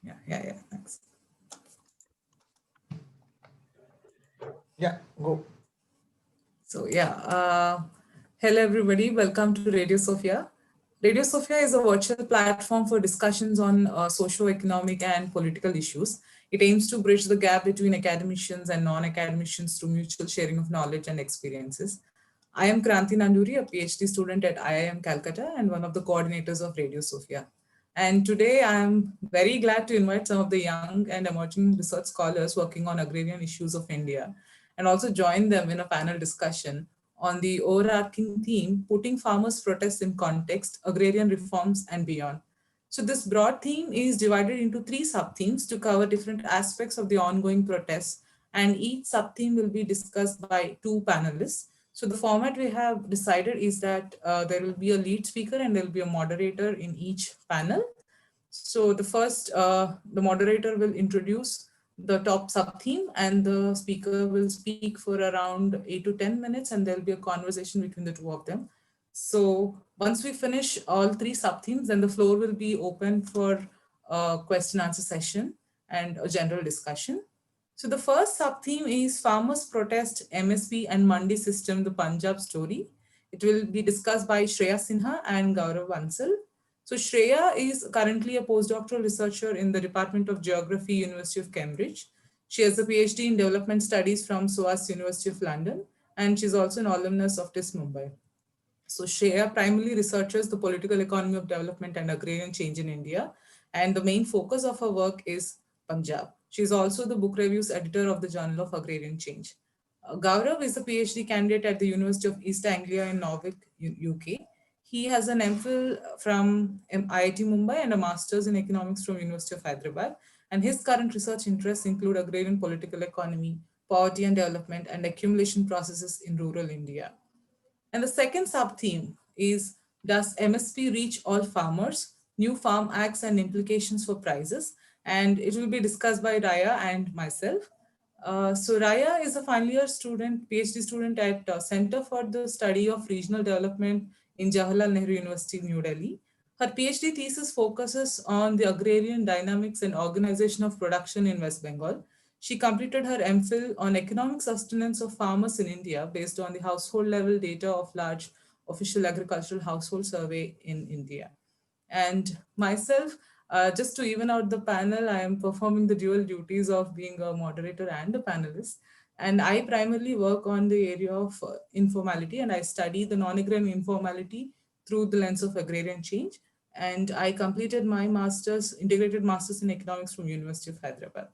Yeah. Thanks. Yeah, go. Hello everybody. Welcome to Radio Sophia. Radio Sophia is a virtual platform for discussions on socio-economic and political issues. It aims to bridge the gap between academicians and non-academicians through mutual sharing of knowledge and experiences. I am Kranti Nanduri, a PhD student at IIM Calcutta and one of the coordinators of Radio Sophia. And today I am very glad to invite some of the young and emerging research scholars working on agrarian issues of India and also join them in a panel discussion on the overarching theme, putting farmers' protests in context, agrarian reforms, and beyond. So, this broad theme is divided into three sub themes to cover different aspects of the ongoing protests, and each sub theme will be discussed by two panelists. So, the format we have decided is that there will be a lead speaker and there will be a moderator in each panel. So the moderator will introduce the top sub theme, and the speaker will speak for around 8 to 10 minutes, and there'll be a conversation between the two of them. So once we finish all three sub themes, then the floor will be open for a question answer session and a general discussion. So the first sub theme is farmers protest MSP and Mandi system, the Punjab story. It will be discussed by Shreya Sinha and Gaurav Vansal. So Shreya is currently a postdoctoral researcher in the Department of Geography, University of Cambridge. She has a PhD in development studies from SOAS University of London, and she's also an alumnus of TIS Mumbai. So Shreya primarily researches the political economy of development and agrarian change in India, and the main focus of her work is Punjab. She is also the book reviews editor of the Journal of Agrarian Change. Gaurav is a PhD candidate at the University of East Anglia in Norwich, UK. He has an MPhil from IIT Mumbai and a master's in economics from University of Hyderabad. And his current research interests include agrarian political economy, poverty and development, and accumulation processes in rural India. And the second sub theme is, does MSP reach all farmers? New farm acts and implications for prices. And it will be discussed by Raya and myself. So Raya is a final year student, PhD student at Center for the Study of Regional Development in Jawaharlal Nehru University, New Delhi. Her PhD thesis focuses on the agrarian dynamics and organization of production in West Bengal. She completed her MPhil on economic sustenance of farmers in India based on the household level data of large official agricultural household survey in India. And myself, just to even out the panel, I am performing the dual duties of being a moderator and a panelist. And I primarily work on the area of informality, and I study the non-agrarian informality through the lens of agrarian change. And I completed my master's, integrated master's in economics from University of Hyderabad.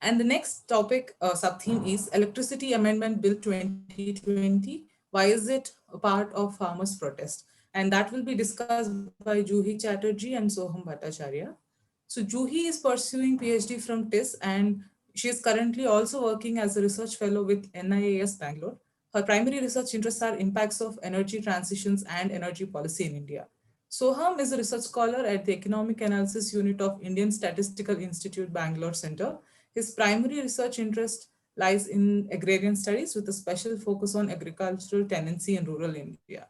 And the next topic, sub-theme is Electricity Amendment Bill 2020. Why is it a part of farmers' protest? And that will be discussed by Juhi Chatterjee and Soham Bhattacharya. So Juhi is pursuing PhD from TIS, and she is currently also working as a research fellow with NIAS Bangalore. Her primary research interests are impacts of energy transitions and energy policy in India. Soham is a research scholar at the Economic Analysis Unit of Indian Statistical Institute, Bangalore Center. His primary research interest lies in agrarian studies with a special focus on agricultural tenancy in rural India.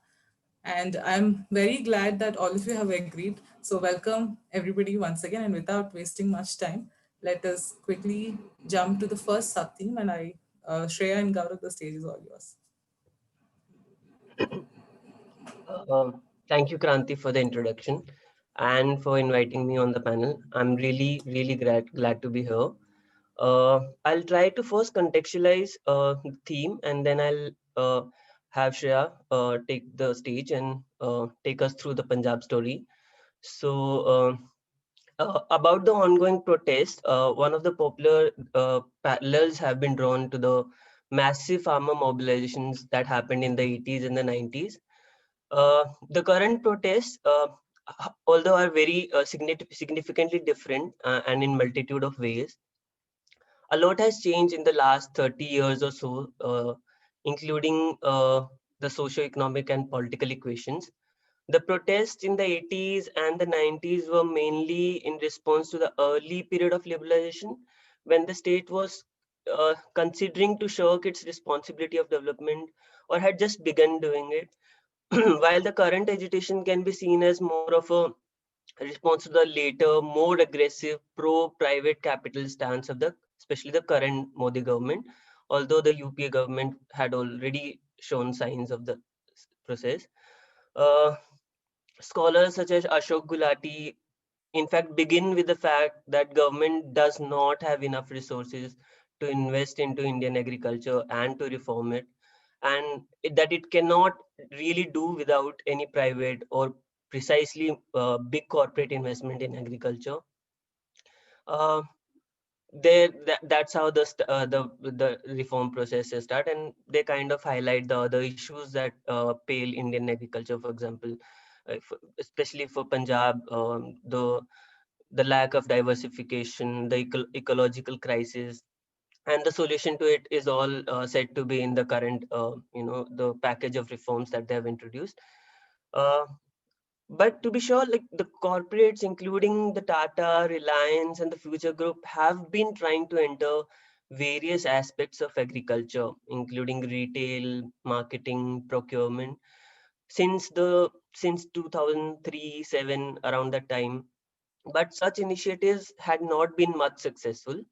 And I'm very glad that all of you have agreed. So, welcome everybody once again. And without wasting much time, let us quickly jump to the first sub theme. And Shreya and Gaurav, the stage is all yours. Thank you, Kranti, for the introduction and for inviting me on the panel. I'm really glad to be here. I'll try to first contextualize the theme, and then I'll have Shreya take the stage and take us through the Punjab story. So, about the ongoing protest, one of the popular parallels have been drawn to the massive farmer mobilizations that happened in the 80s and the 90s. The current protests, although are very significantly different and in multitude of ways, a lot has changed in the last 30 years or so, including the socio-economic and political equations. The protests in the 80s and the 90s were mainly in response to the early period of liberalization, when the state was considering to shirk its responsibility of development or had just begun doing it. While the current agitation can be seen as more of a response to the later, more aggressive pro-private capital stance of especially the current Modi government, although the UPA government had already shown signs of the process. Uh, Scholars such as Ashok Gulati in fact begin with the fact that government does not have enough resources to invest into Indian agriculture and to reform it, and that it cannot really do without any private or precisely big corporate investment in agriculture. Uh, that's how the reform processes start, and they kind of highlight the other issues that pale Indian agriculture, for example, especially for Punjab, the lack of diversification, the ecological crisis, and the solution to it is all said to be in the current, the package of reforms that they have introduced. Uh, but to be sure, like the corporates, including the Tata, Reliance, and the Future Group, have been trying to enter various aspects of agriculture, including retail, marketing, procurement, since 2003-7, around that time. But such initiatives had not been much successful,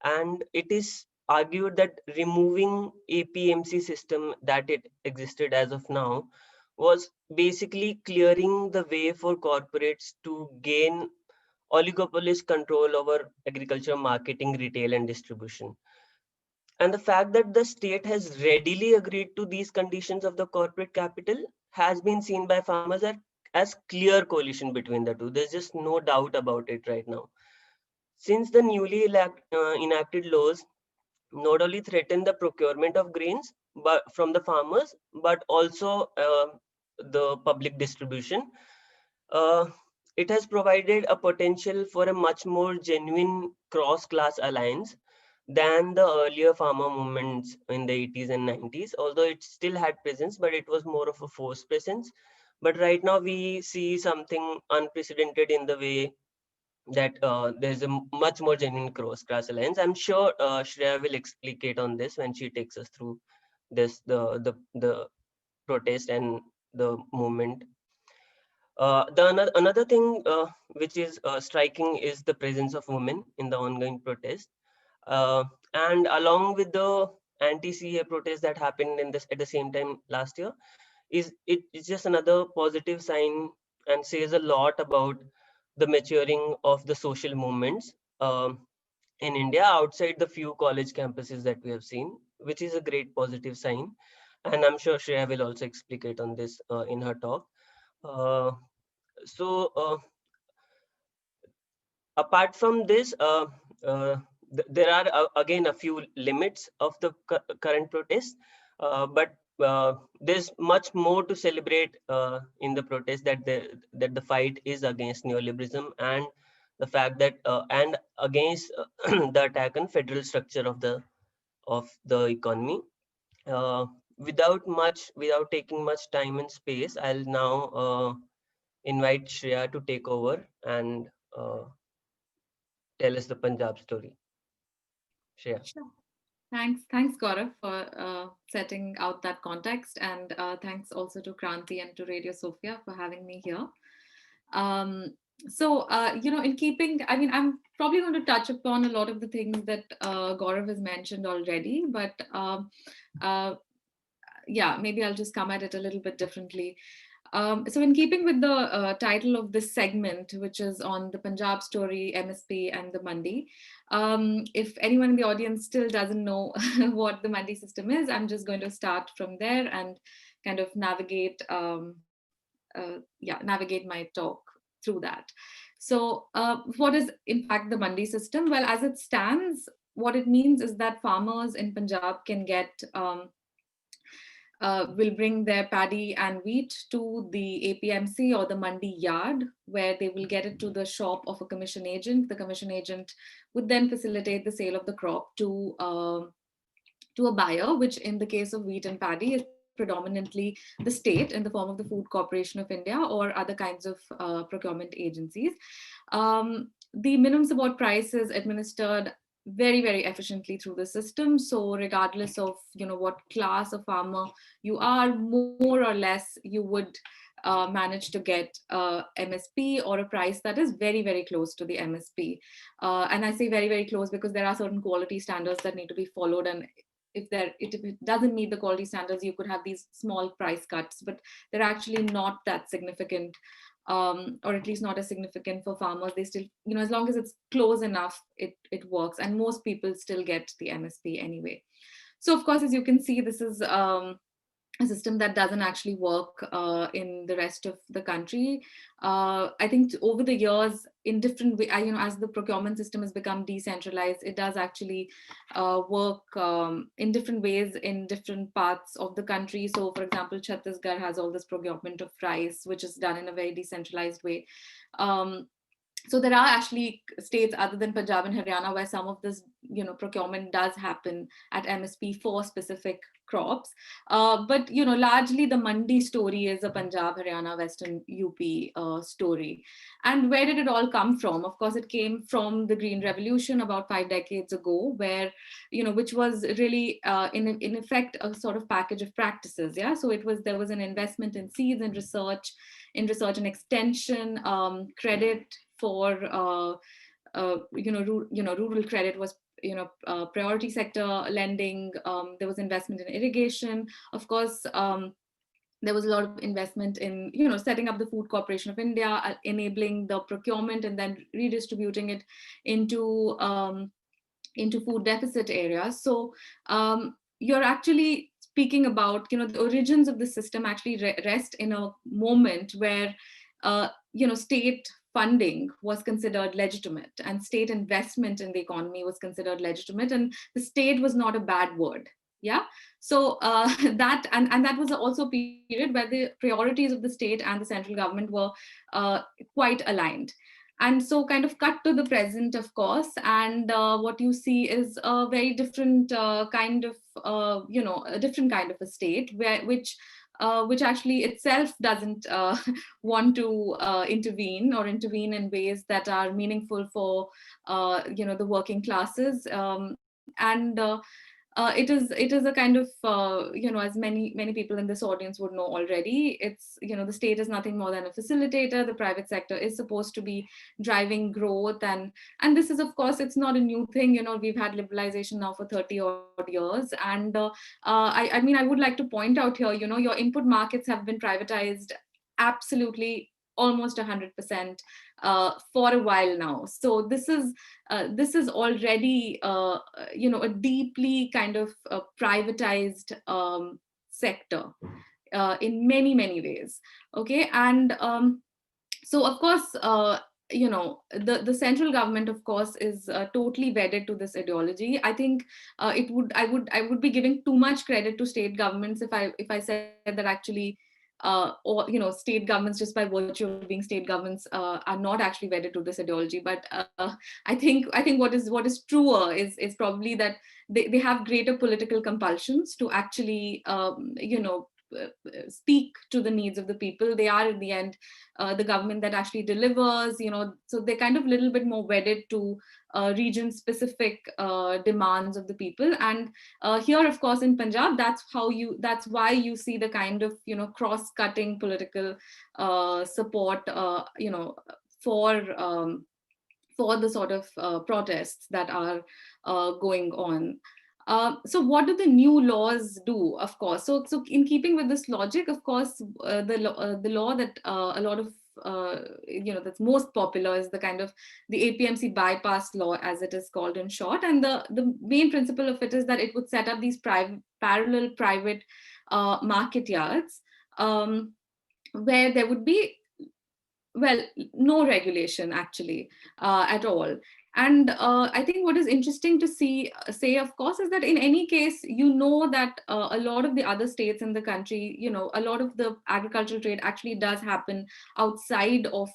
and it is argued that removing APMC system that it existed as of now was basically clearing the way for corporates to gain oligopolist control over agriculture marketing, retail, and distribution. And the fact that the state has readily agreed to these conditions of the corporate capital has been seen by farmers as clear coalition between the two. There's just no doubt about it right now. Since the newly enacted laws not only threaten the procurement of grains but from the farmers, but also the public distribution, uh, it has provided a potential for a much more genuine cross-class alliance than the earlier farmer movements in the 80s and 90s, although it still had presence, but it was more of a forced presence. But right now we see something unprecedented in the way that there's a much more genuine cross-class alliance. I'm sure Shreya will explicate on this when she takes us through the protest and the movement. Another thing which is striking is the presence of women in the ongoing protest. And along with the anti-CA protest that happened at the same time last year, it's just another positive sign and says a lot about the maturing of the social movements in India outside the few college campuses that we have seen, which is a great positive sign. And I'm sure Shreya will also explicate on this in her talk. Uh, so apart from this, uh, there are again a few limits of the current protest, but there's much more to celebrate in the protest, that the fight is against neoliberalism and the fact that and against the attack on federal structure of the economy. Uh, without taking much time and space, I'll now invite Shreya to take over and tell us the Punjab story. Shreya. Sure. Thanks, Gaurav, for setting out that context, and thanks also to Kranti and to Radio Sophia for having me here. In keeping, I mean, I'm probably going to touch upon a lot of the things that Gaurav has mentioned already, but yeah, maybe I'll just come at it a little bit differently. So in keeping with the title of this segment, which is on the Punjab story, MSP and the Mandi, if anyone in the audience still doesn't know what the Mandi system is, I'm just going to start from there and kind of navigate my talk through that. So what is in fact the Mandi system? Well, as it stands, what it means is that farmers in Punjab can get will bring their paddy and wheat to the APMC or the Mandi yard, where they will get it to the shop of a commission agent. The commission agent would then facilitate the sale of the crop to a buyer, which in the case of wheat and paddy is predominantly the state in the form of the Food Corporation of India or other kinds of procurement agencies. The minimum support price is administered very, very efficiently through the system. So regardless of what class of farmer you are, more or less you would manage to get MSP or a price that is very, very close to the MSP. And I say very, very close because there are certain quality standards that need to be followed, and if it doesn't meet the quality standards, you could have these small price cuts, but they're actually not that significant, or at least not as significant for farmers. They still, as long as it's close enough, it works, and most people still get the MSP anyway. So of course, as you can see, this is a system that doesn't actually work in the rest of the country. I think over the years, in different ways, as the procurement system has become decentralized, it does actually work in different ways in different parts of the country. So for example, Chhattisgarh has all this procurement of rice, which is done in a very decentralized way. So there are actually states other than Punjab and Haryana where some of this, procurement does happen at MSP for specific crops. But, largely the mandi story is a Punjab, Haryana, Western UP story. And where did it all come from? Of course, it came from the Green Revolution about 5 decades ago, where, which was really in effect a sort of package of practices. Yeah. So there was an investment in seeds and research and extension, credit for rural credit was priority sector lending. There was investment in irrigation, of course. There was a lot of investment in setting up the Food Corporation of India, enabling the procurement and then redistributing it into food deficit areas. So you're actually speaking about the origins of the system actually rest in a moment where state funding was considered legitimate and state investment in the economy was considered legitimate, and the state was not a bad word. Yeah. So that was also a period where the priorities of the state and the central government were quite aligned. And so kind of cut to the present, of course, and what you see is a very different kind of, a different kind of a state which actually itself doesn't want to intervene in ways that are meaningful for, the working classes. It is a kind of, as many people in this audience would know already, it's, the state is nothing more than a facilitator. The private sector is supposed to be driving growth. And this is, of course, it's not a new thing. We've had liberalization now for 30 odd years. And I mean, I would like to point out here, your input markets have been privatized absolutely almost 100% for a while now. So this is already a deeply kind of privatized sector in many ways. Okay, and so of course the central government, of course, is totally wedded to this ideology. I think I would be giving too much credit to state governments if I said that actually or state governments, just by virtue of being state governments, are not actually wedded to this ideology. But I think what is truer is probably that they have greater political compulsions to actually speak to the needs of the people. They are, in the end, the government that actually delivers, so they're kind of a little bit more wedded to region specific demands of the people. And here, of course, in Punjab, that's why you see the kind of cross-cutting political support for the sort of protests that are going on. So what do the new laws do? Of course, so in keeping with this logic, of course, the law that a lot of that's most popular is the kind of the APMC bypass law, as it is called in short. And the main principle of it is that it would set up these parallel private market yards where there would be, well, no regulation actually at all. And I think what is interesting to say, of course, is that in any case, that a lot of the other states in the country, a lot of the agricultural trade actually does happen outside of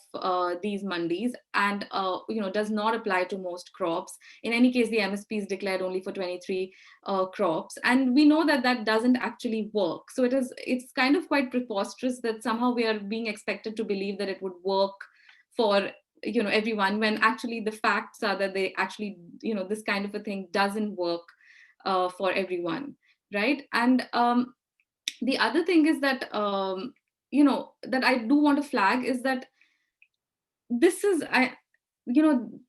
these mandis and, does not apply to most crops. In any case, the MSP is declared only for 23 crops. And we know that that doesn't actually work. So it's kind of quite preposterous that somehow we are being expected to believe that it would work for everyone, when actually the facts are that they actually, this kind of a thing doesn't work for everyone, right? And the other thing is that that I do want to flag is that this is,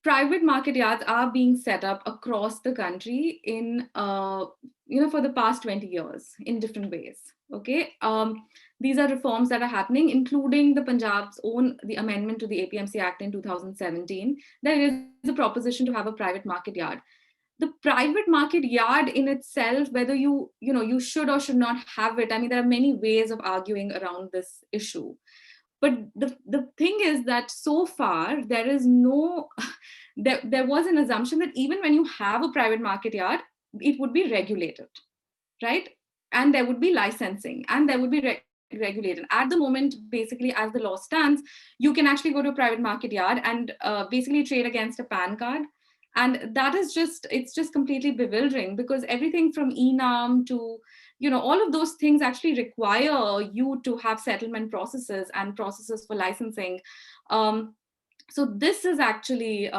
private market yards are being set up across the country in, for the past 20 years in different ways. Okay. These are reforms that are happening, including the Punjab's the amendment to the APMC Act in 2017. There is a proposition to have a private market yard. The private market yard in itself, whether you should or should not have it, I mean, there are many ways of arguing around this issue. But the thing is that so far there is no, there was an assumption that even when you have a private market yard, it would be regulated, right? And there would be licensing and there would be regulated. At the moment, basically, as the law stands, you can actually go to a private market yard and basically trade against a PAN card. And that is it's just completely bewildering, because everything from ENAM to, all of those things actually require you to have settlement processes and processes for licensing. So this is actually,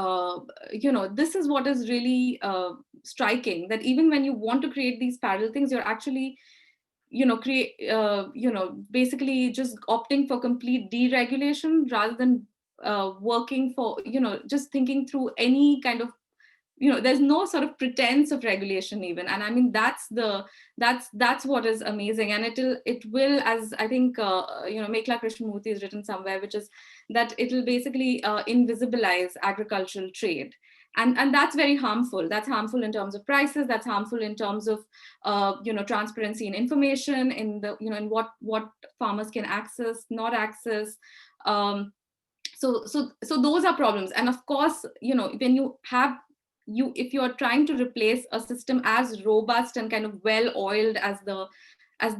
this is what is really striking, that even when you want to create these parallel things, you're actually, basically just opting for complete deregulation rather than working for, just thinking through any kind of, there's no sort of pretense of regulation even. And I mean, that's what is amazing. And it will, as I think, Meghla Krishnamurthy has written somewhere, which is that it'll basically invisibilize agricultural trade. And that's very harmful. That's harmful in terms of prices. That's harmful in terms of, transparency and information in the, in what farmers can access, not access. So those are problems. And of course, when you have, if you're trying to replace a system as robust and kind of well-oiled as the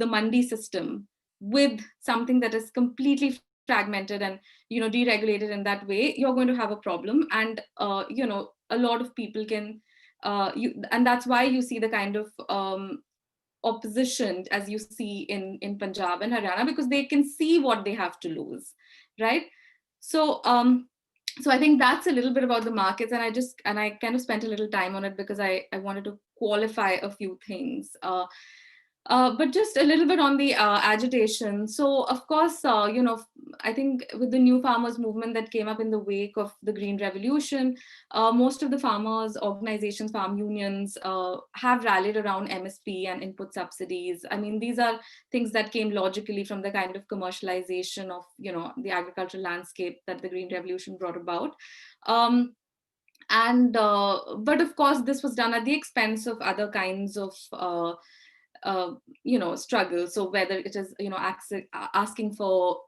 Mandi system with something that is completely fragmented and, deregulated in that way, you're going to have a problem. And, a lot of people can, and that's why you see the kind of opposition as you see in Punjab and Haryana, because they can see what they have to lose, right? So, so I think that's a little bit about the markets, and I kind of spent a little time on it because I wanted to qualify a few things. But just a little bit on the agitation. So of course, I think with the new farmers movement that came up in the wake of the Green Revolution, most of the farmers organizations, farm unions have rallied around MSP and input subsidies. I mean, these are things that came logically from the kind of commercialization of, the agricultural landscape that the Green Revolution brought about. But of course, this was done at the expense of other kinds of struggle. So whether it is, asking for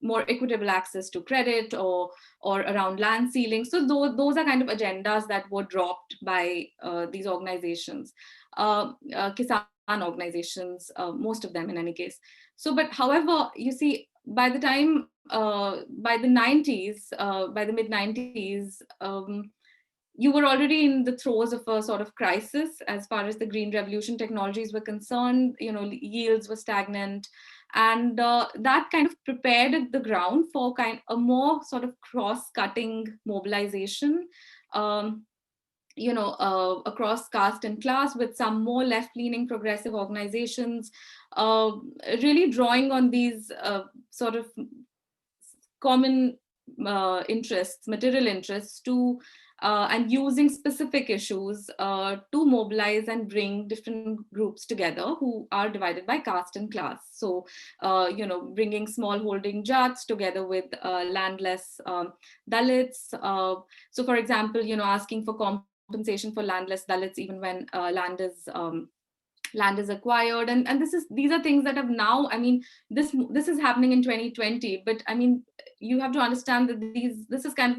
more equitable access to credit or around land sealing. So those are kind of agendas that were dropped by these organizations, Kisan organizations, most of them in any case. So, but however, you see, by the time, by the 90s, by the mid 90s, you were already in the throes of a sort of crisis as far as the Green Revolution technologies were concerned. Yields were stagnant, and that kind of prepared the ground for a more sort of cross-cutting mobilization, across caste and class, with some more left-leaning progressive organizations really drawing on these sort of common interests, material interests, to and using specific issues to mobilize and bring different groups together who are divided by caste and class. So, bringing small holding Jats together with landless Dalits. So, for example, asking for compensation for landless Dalits even when land is acquired, and these are things that have now, I mean, this is happening in 2020, but I mean, you have to understand that this is kind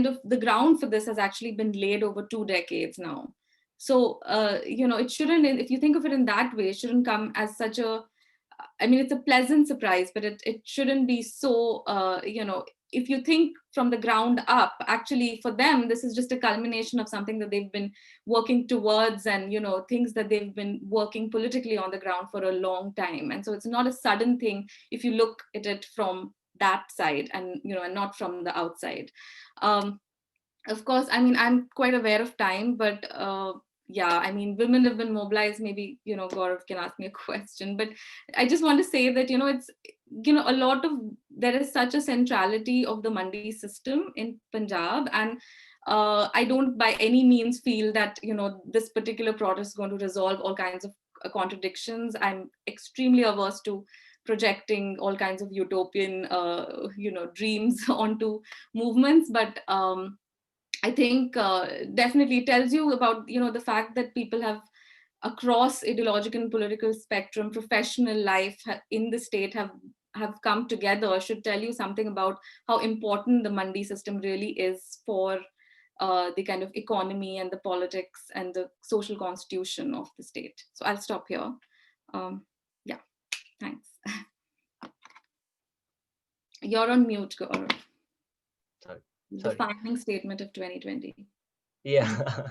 of the ground for this has actually been laid over 2 decades now. So it shouldn't, if you think of it in that way, it shouldn't come as such a, I mean, it's a pleasant surprise, but it shouldn't be so, if you think from the ground up, actually for them, this is just a culmination of something that they've been working towards, and, things that they've been working politically on the ground for a long time. And so it's not a sudden thing if you look at it from that side, and, and not from the outside. Of course, I mean, I'm quite aware of time, but, yeah, I mean, women have been mobilized. Maybe, Gaurav can ask me a question, but I just want to say that, it's, a lot of, there is such a centrality of the Mandi system in Punjab. And I don't by any means feel that, this particular protest is going to resolve all kinds of contradictions. I'm extremely averse to projecting all kinds of utopian, dreams onto movements. But I think definitely tells you about, the fact that people have across ideological and political spectrum, professional life in the state have come together, should tell you something about how important the Mandi system really is for the kind of economy and the politics and the social constitution of the state. So I'll stop here. Yeah, thanks. You're on mute, Gaurav. Sorry. Defining statement of 2020. Yeah.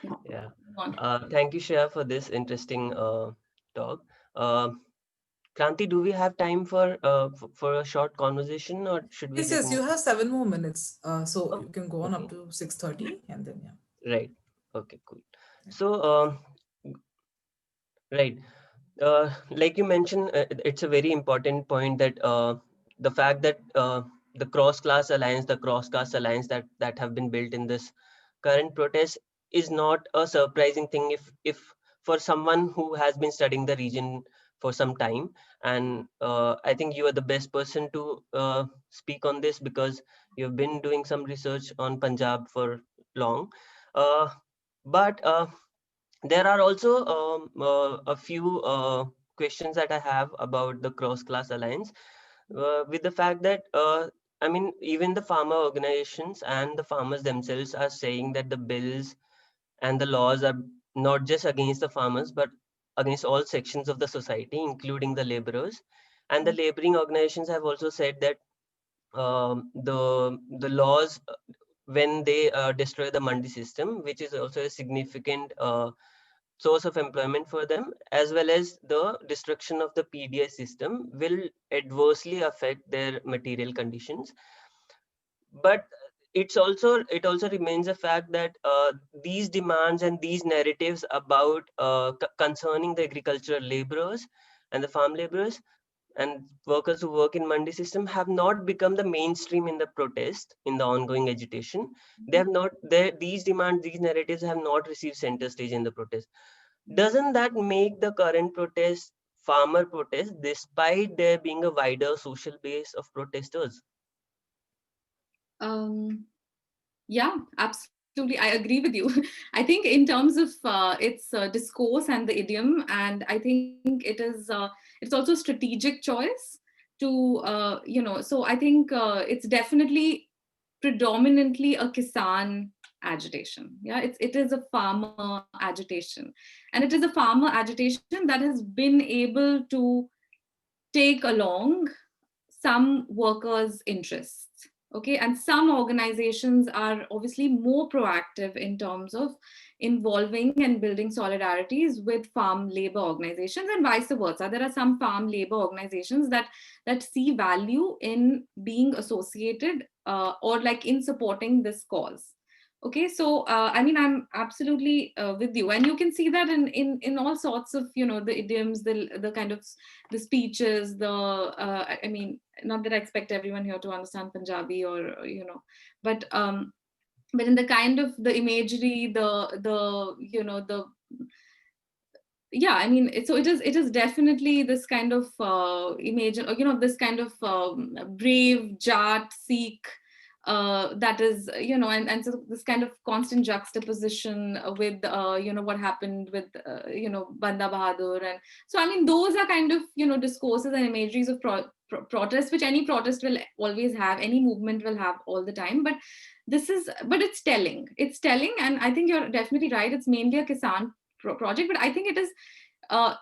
Yeah. Yeah. Go on. Thank you, Shreya, for this interesting talk. Kranti, do we have time for a short conversation, or should we Yes, just yes, you move? have 7 more minutes. So Oh, you can go on okay. up to 6:30 and then, yeah. Right. Okay, cool. So, right. Like you mentioned, it's a very important point that the fact that the cross-class alliance, the cross-caste alliance that have been built in this current protest is not a surprising thing if for someone who has been studying the region for some time. And I think you are the best person to speak on this because you've been doing some research on Punjab for long. Uh, but there are also a few questions that I have about the cross-class alliance, with the fact that I mean, even the farmer organizations and the farmers themselves are saying that the bills and the laws are not just against the farmers, but against all sections of the society, including the laborers. And the laboring organizations have also said that the laws, when they destroy the mandi system, which is also a significant source of employment for them, as well as the destruction of the PDI system, will adversely affect their material conditions. But it also remains a fact that these demands and these narratives about concerning the agricultural laborers and the farm laborers and workers who work in mandi system have not become the mainstream in the protest, in the ongoing agitation. They have not, these demands, these narratives have not received center stage in the protest. Doesn't that make the current protest farmer protest, despite there being a wider social base of protesters? Yeah, absolutely. I agree with you. I think in terms of its discourse and the idiom, and I think it's also a strategic choice to, so I think it's definitely predominantly a Kisan agitation. Yeah, it is a farmer agitation. And it is a farmer agitation that has been able to take along some workers' interests. Okay, and some organizations are obviously more proactive in terms of involving and building solidarities with farm labor organizations, and vice versa. There are some farm labor organizations that see value in being associated or like in supporting this cause. Okay, so I mean, I'm absolutely with you, and you can see that in all sorts of, the idioms, the kind of the speeches, the I mean, not that I expect everyone here to understand Punjabi, or but in the kind of the imagery, the the, yeah, I mean, so it is definitely this kind of image, or this kind of brave Jat Sikh, that is, and so this kind of constant juxtaposition with what happened with Banda Bahadur. And so I mean, those are kind of discourses and imageries of protest, which any protest will always have, any movement will have all the time. But it's telling, and I think you're definitely right, it's mainly a Kisan project. But I think it is, uh,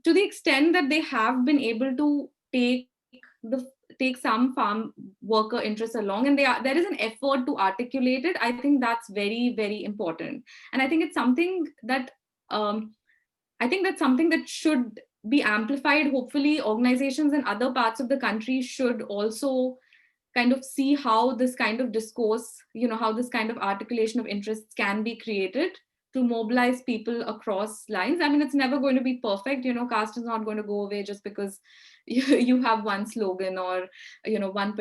to the extent that they have been able to take some farm worker interests along, and there is an effort to articulate it. I think that's very, very important. And I think it's something that should be amplified. Hopefully organizations in other parts of the country should also kind of see how this kind of discourse, how this kind of articulation of interests can be created to mobilize people across lines. I mean, it's never going to be perfect. Caste is not going to go away just because you have one slogan or, one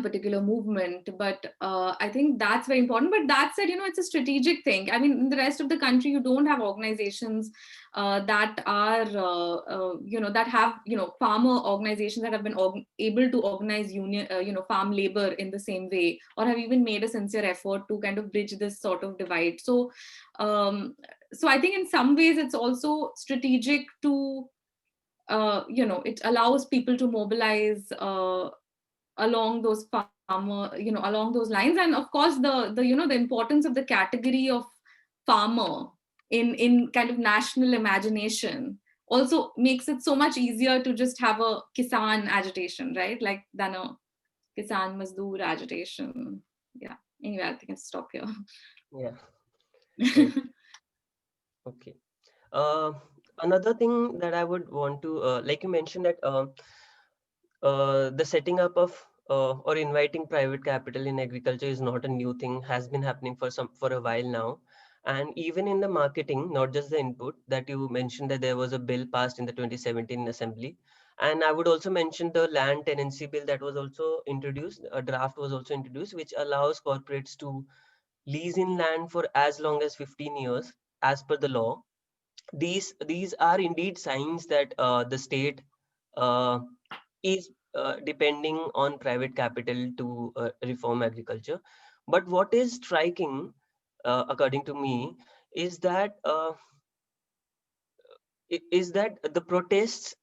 particular movement. But I think that's very important. But that said, it's a strategic thing. I mean, in the rest of the country, you don't have organizations that are, that have, farmer organizations that have been able to organize farm labor in the same way, or have even made a sincere effort to kind of bridge this sort of divide. So I think in some ways it's also strategic to, it allows people to mobilize along those farmer, along those lines. And of course, the importance of the category of farmer in kind of national imagination also makes it so much easier to just have a Kisan agitation, right? Like than a Kisan Mazdoor agitation. Yeah. Anyway, I think I'll stop here. Yeah. Right. Okay. Another thing that I would want to, like you mentioned that the setting up of or inviting private capital in agriculture is not a new thing, has been happening for a while now. And even in the marketing, not just the input, that you mentioned that there was a bill passed in the 2017 assembly. And I would also mention the land tenancy bill that was also introduced, a draft was also introduced, which allows corporates to lease in land for as long as 15 years as per the law. These are indeed signs that the state is depending on private capital to reform agriculture. But what is striking, according to me, is that the protests,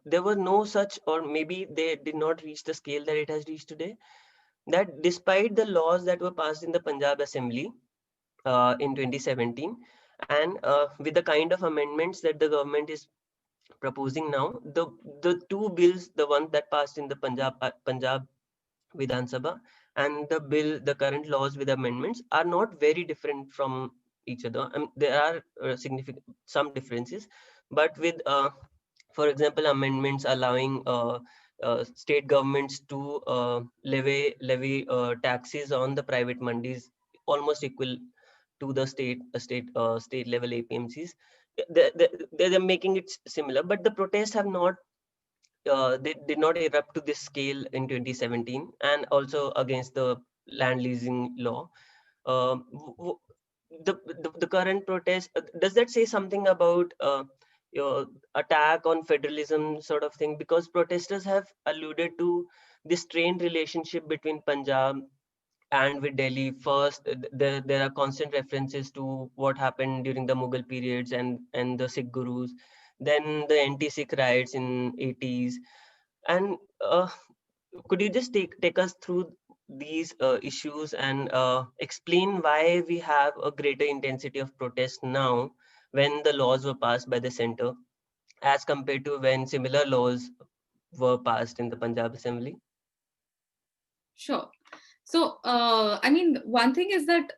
there were no such, or maybe they did not reach the scale that it has reached today. That despite the laws that were passed in the Punjab Assembly in 2017, and with the kind of amendments that the government is proposing now, the two bills, the one that passed in the Punjab Vidhan Sabha and the current laws with amendments, are not very different from each other. I mean, there are significant some differences, but with for example, amendments allowing state governments to levy taxes on the private mandis almost equal to the state level APMCs. They're making it similar, but the protests have not, they did not erupt to this scale in 2017, and also against the land leasing law. The current protest, does that say something about your attack on federalism sort of thing? Because protesters have alluded to this strained relationship between Punjab and with Delhi. First, there are constant references to what happened during the Mughal periods and the Sikh gurus, then the anti-Sikh riots in 80s. And could you just take us through these issues and explain why we have a greater intensity of protest now when the laws were passed by the center as compared to when similar laws were passed in the Punjab Assembly? Sure. So, I mean, one thing is that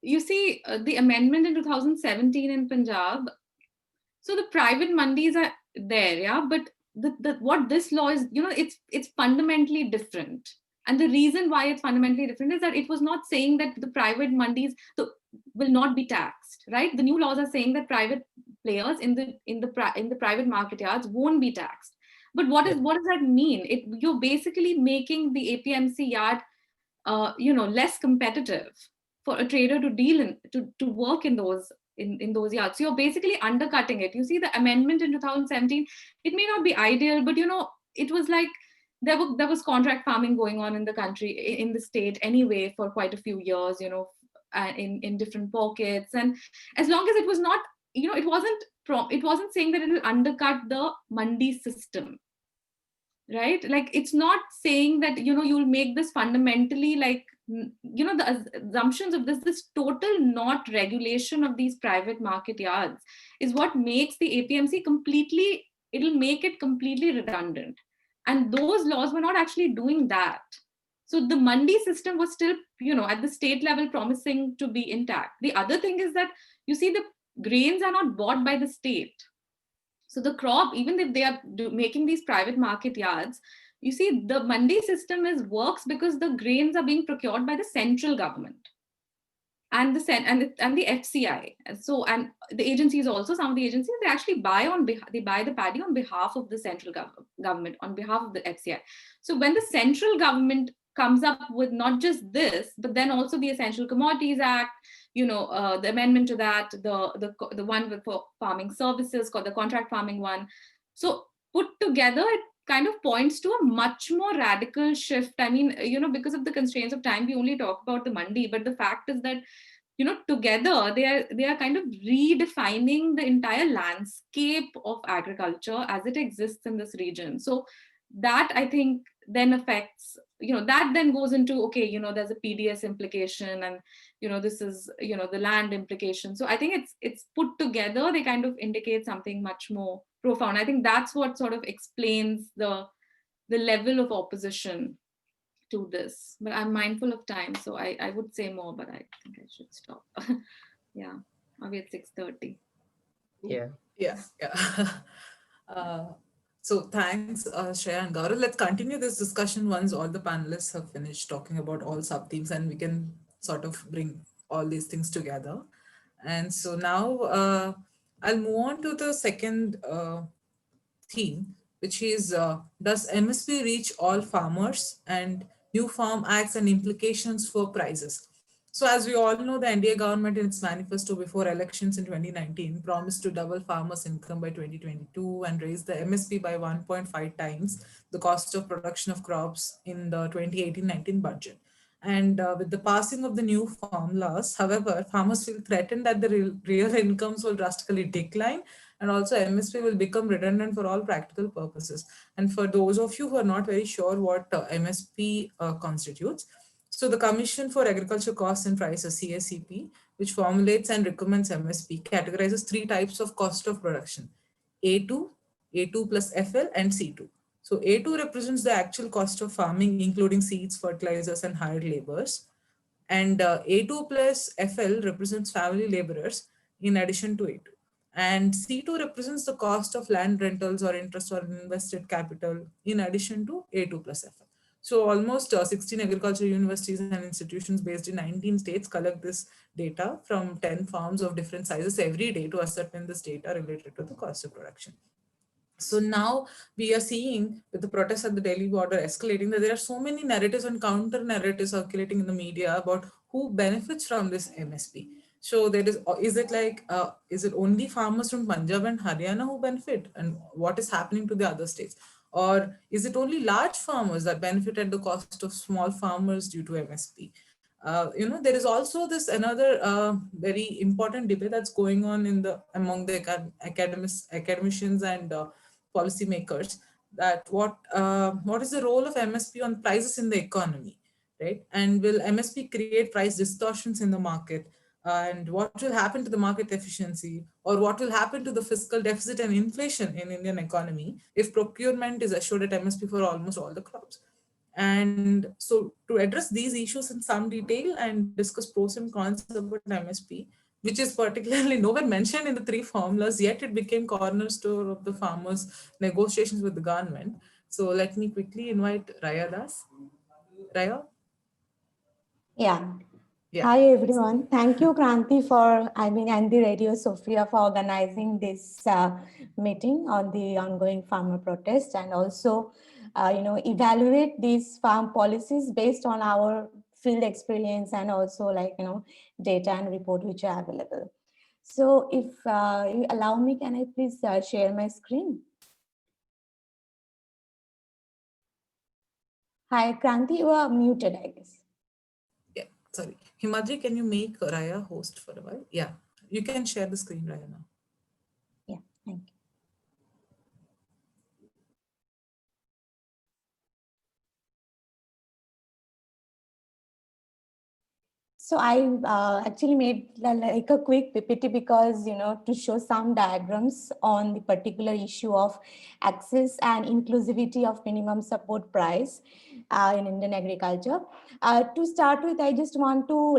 you see the amendment in 2017 in Punjab. So the private mandis are there, yeah, but what this law is, it's fundamentally different. And the reason why it's fundamentally different is that it was not saying that the private mandis will not be taxed, right? The new laws are saying that private players in the private market yards won't be taxed. But what does that mean? You're basically making the APMC yard less competitive for a trader to deal in, to work in those yards. So you're basically undercutting it. You see the amendment in 2017, it may not be ideal, but it was like there was contract farming going on in the country, in the state anyway, for quite a few years, in different pockets. And as long as it was not, it wasn't saying that it will undercut the mandi system, right? Like, it's not saying that you'll make this fundamentally, like, the assumptions of this total not regulation of these private market yards is what makes the APMC it'll make it completely redundant. And those laws were not actually doing that. So the mandi system was still, at the state level, promising to be intact. The other thing is that you see the grains are not bought by the state. So the crop, even if they are making these private market yards, you see the mandi system works because the grains are being procured by the central government. and the FCI. So, and the agencies also, some of the agencies, they actually buy they buy the paddy on behalf of the central government, on behalf of the FCI. So when the central government comes up with not just this, but then also the Essential Commodities Act, the amendment to that, the one with for farming services, called the contract farming one. So put together, it kind of points to a much more radical shift. I mean, because of the constraints of time, we only talk about the mandi, but the fact is that, together they are kind of redefining the entire landscape of agriculture as it exists in this region. So that, I think, then affects, that then goes into, okay, there's a PDS implication, and this is, the land implication. So I think it's put together, they kind of indicate something much more profound. I think that's what sort of explains the level of opposition to this. But I'm mindful of time, so I would say more, but I think I should stop. Yeah, are we at 6:30? Yeah. Yeah. So thanks, Shreya and Gaurav. Let's continue this discussion once all the panelists have finished talking about all sub-themes, and we can sort of bring all these things together. And so now I'll move on to the second theme, which is does MSP reach all farmers, and new farm acts and implications for prices. So as we all know, the NDA government in its manifesto before elections in 2019 promised to double farmers' income by 2022 and raise the MSP by 1.5 times the cost of production of crops in the 2018-19 budget. And with the passing of the new farm laws, however, farmers feel threatened that the real incomes will drastically decline, and also MSP will become redundant for all practical purposes. And for those of you who are not very sure what MSP constitutes, so the Commission for Agriculture Costs and Prices, CACP, which formulates and recommends MSP, categorizes three types of cost of production: A2, A2 plus FL, and C2. So A2 represents the actual cost of farming, including seeds, fertilizers, and hired laborers. And A2 plus FL represents family laborers in addition to A2. And C2 represents the cost of land rentals or interest or invested capital in addition to A2 plus FL. So almost 16 agriculture universities and institutions based in 19 states collect this data from 10 farms of different sizes every day to ascertain this data related to the cost of production. So now we are seeing with the protests at the Delhi border escalating that there are so many narratives and counter narratives circulating in the media about who benefits from this MSP. So there is it only farmers from Punjab and Haryana who benefit, and what is happening to the other states? Or is it only large farmers that benefit at the cost of small farmers due to MSP? There is also this another very important debate that's going on among the academicians and policymakers, that what is the role of MSP on prices in the economy, right? And will MSP create price distortions in the market? And what will happen to the market efficiency, or what will happen to the fiscal deficit and inflation in Indian economy if procurement is assured at MSP for almost all the crops? And so to address these issues in some detail and discuss pros and cons about MSP, which is particularly nowhere mentioned in the three formulas, yet it became cornerstone of the farmers' negotiations with the government. So let me quickly invite Raya Das. Raya? Yeah. Yeah. Hi, everyone. Thank you, Kranti, and the Radio Sophia for organizing this meeting on the ongoing farmer protest, and also, evaluate these farm policies based on our field experience and also data and report which are available. So if you allow me, can I please share my screen? Hi, Kranti, you are muted, I guess. Yeah, sorry. Himadri, can you make Raya host for a while? Yeah, you can share the screen, Raya, now. Yeah, thank you. So I actually made like a quick PPT because, to show some diagrams on the particular issue of access and inclusivity of minimum support price in Indian agriculture. To start with, I just want to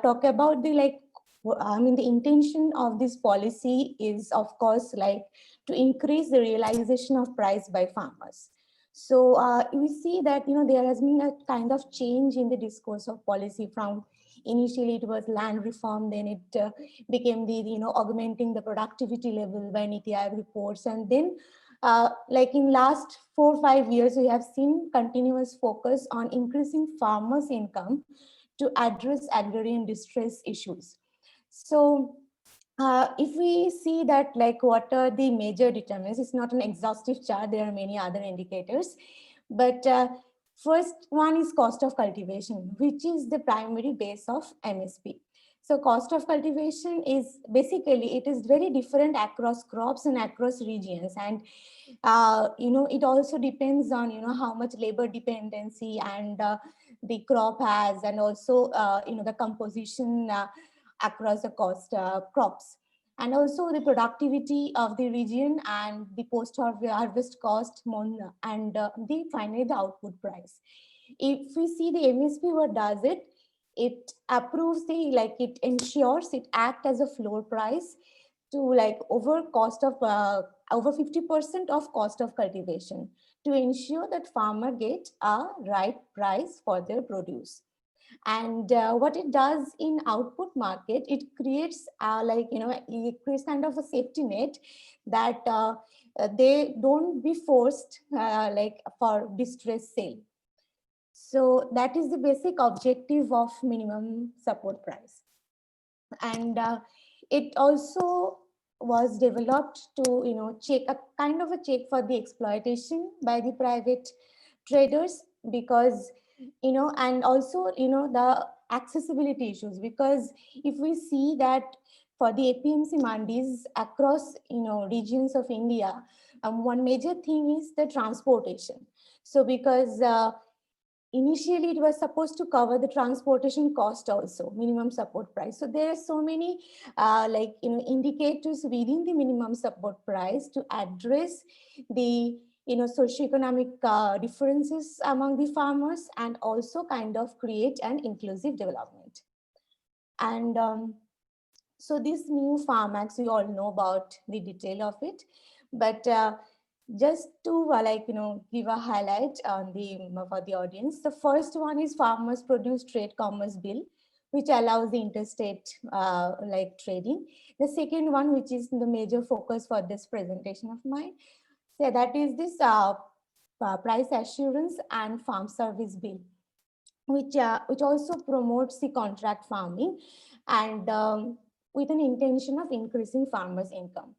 talk about the the intention of this policy is, of course, to increase the realization of price by farmers. So we see that, there has been a kind of change in the discourse of policy from Initially, it was land reform, then it became the, augmenting the productivity level by NITI Aayog reports. And then like in last 4 or 5 years, we have seen continuous focus on increasing farmers' income to address agrarian distress issues. So if we see that, like, what are the major determinants, it's not an exhaustive chart, there are many other indicators, but first one is cost of cultivation, which is the primary base of MSP. So cost of cultivation is basically, it is very different across crops and across regions. And, it also depends on, how much labor dependency and the crop has, and also, the composition across the crops, and also the productivity of the region and the post-harvest cost and the finally the output price. If we see the MSP, what does it? It approves it ensures it acts as a floor price to over 50% of cost of cultivation, to ensure that farmer get a right price for their produce. And what it does in output market, it creates it creates kind of a safety net that they don't be forced for distress sale. So that is the basic objective of minimum support price. And it also was developed to check a kind of a check for the exploitation by the private traders, because and also the accessibility issues, because if we see that for the APMC mandis across regions of India, one major thing is the transportation. So because initially it was supposed to cover the transportation cost also, minimum support price. So there are so many indicators within the minimum support price to address the socioeconomic differences among the farmers, and also kind of create an inclusive development. And so this new Farm Acts, we all know about the detail of it, but just to give a highlight on for the audience. The first one is Farmers Produce Trade Commerce Bill, which allows the interstate trading. The second one, which is the major focus for this presentation of mine, so that is this Price Assurance and Farm Service Bill, which also promotes the contract farming, and with an intention of increasing farmers' income.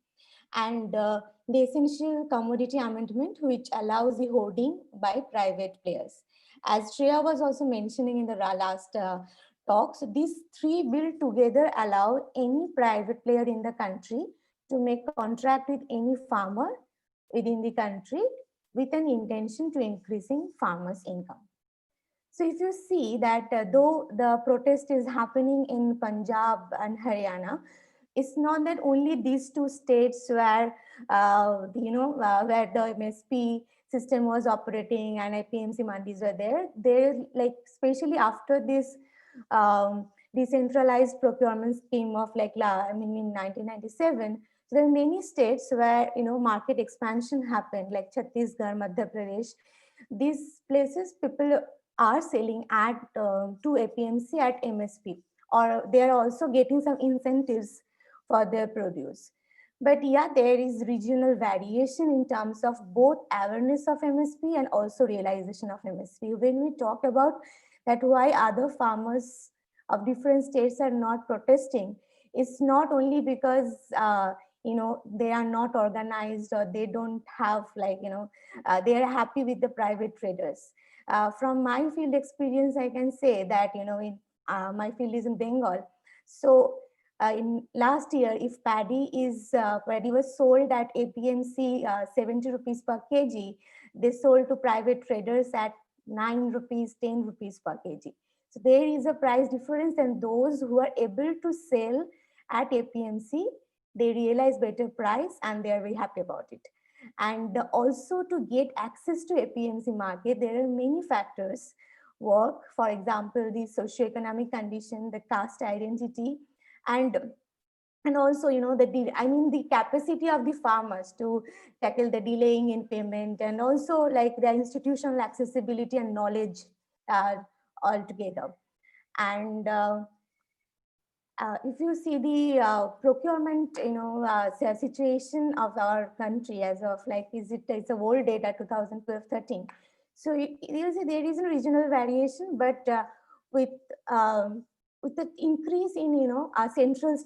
And the Essential Commodity Amendment, which allows the hoarding by private players. As Shreya was also mentioning in the last talk, so these three bills together allow any private player in the country to make a contract with any farmer within the country with an intention to increasing farmers' income. So if you see that though the protest is happening in Punjab and Haryana, it's not that only these two states where where the MSP system was operating and APMC mandis were there. They're especially after this decentralized procurement scheme of in 1997. So there are many states where market expansion happened, like Chhattisgarh, Madhya Pradesh. These places people are selling at to APMC at MSP, or they are also getting some incentives for their produce. But yeah, there is regional variation in terms of both awareness of MSP and also realization of MSP. When we talk about that why other farmers of different states are not protesting, it's not only because they are not organized, or they don't have they are happy with the private traders. From my field experience, I can say that my field is in Bengal. So in last year, if paddy was sold at APMC 70 rupees per kg, they sold to private traders at 9 rupees, 10 rupees per kg. So there is a price difference, and those who are able to sell at APMC, they realize better price and they are very happy about it. And also to get access to APMC market, there are many factors work. For example, the socioeconomic condition, the caste identity, and also the capacity of the farmers to tackle the delaying in payment, and also the institutional accessibility and knowledge altogether. And if you see the procurement, situation of our country as of like, it's a old data 2012-13. So you see there is a regional variation, but with um, with the increase in central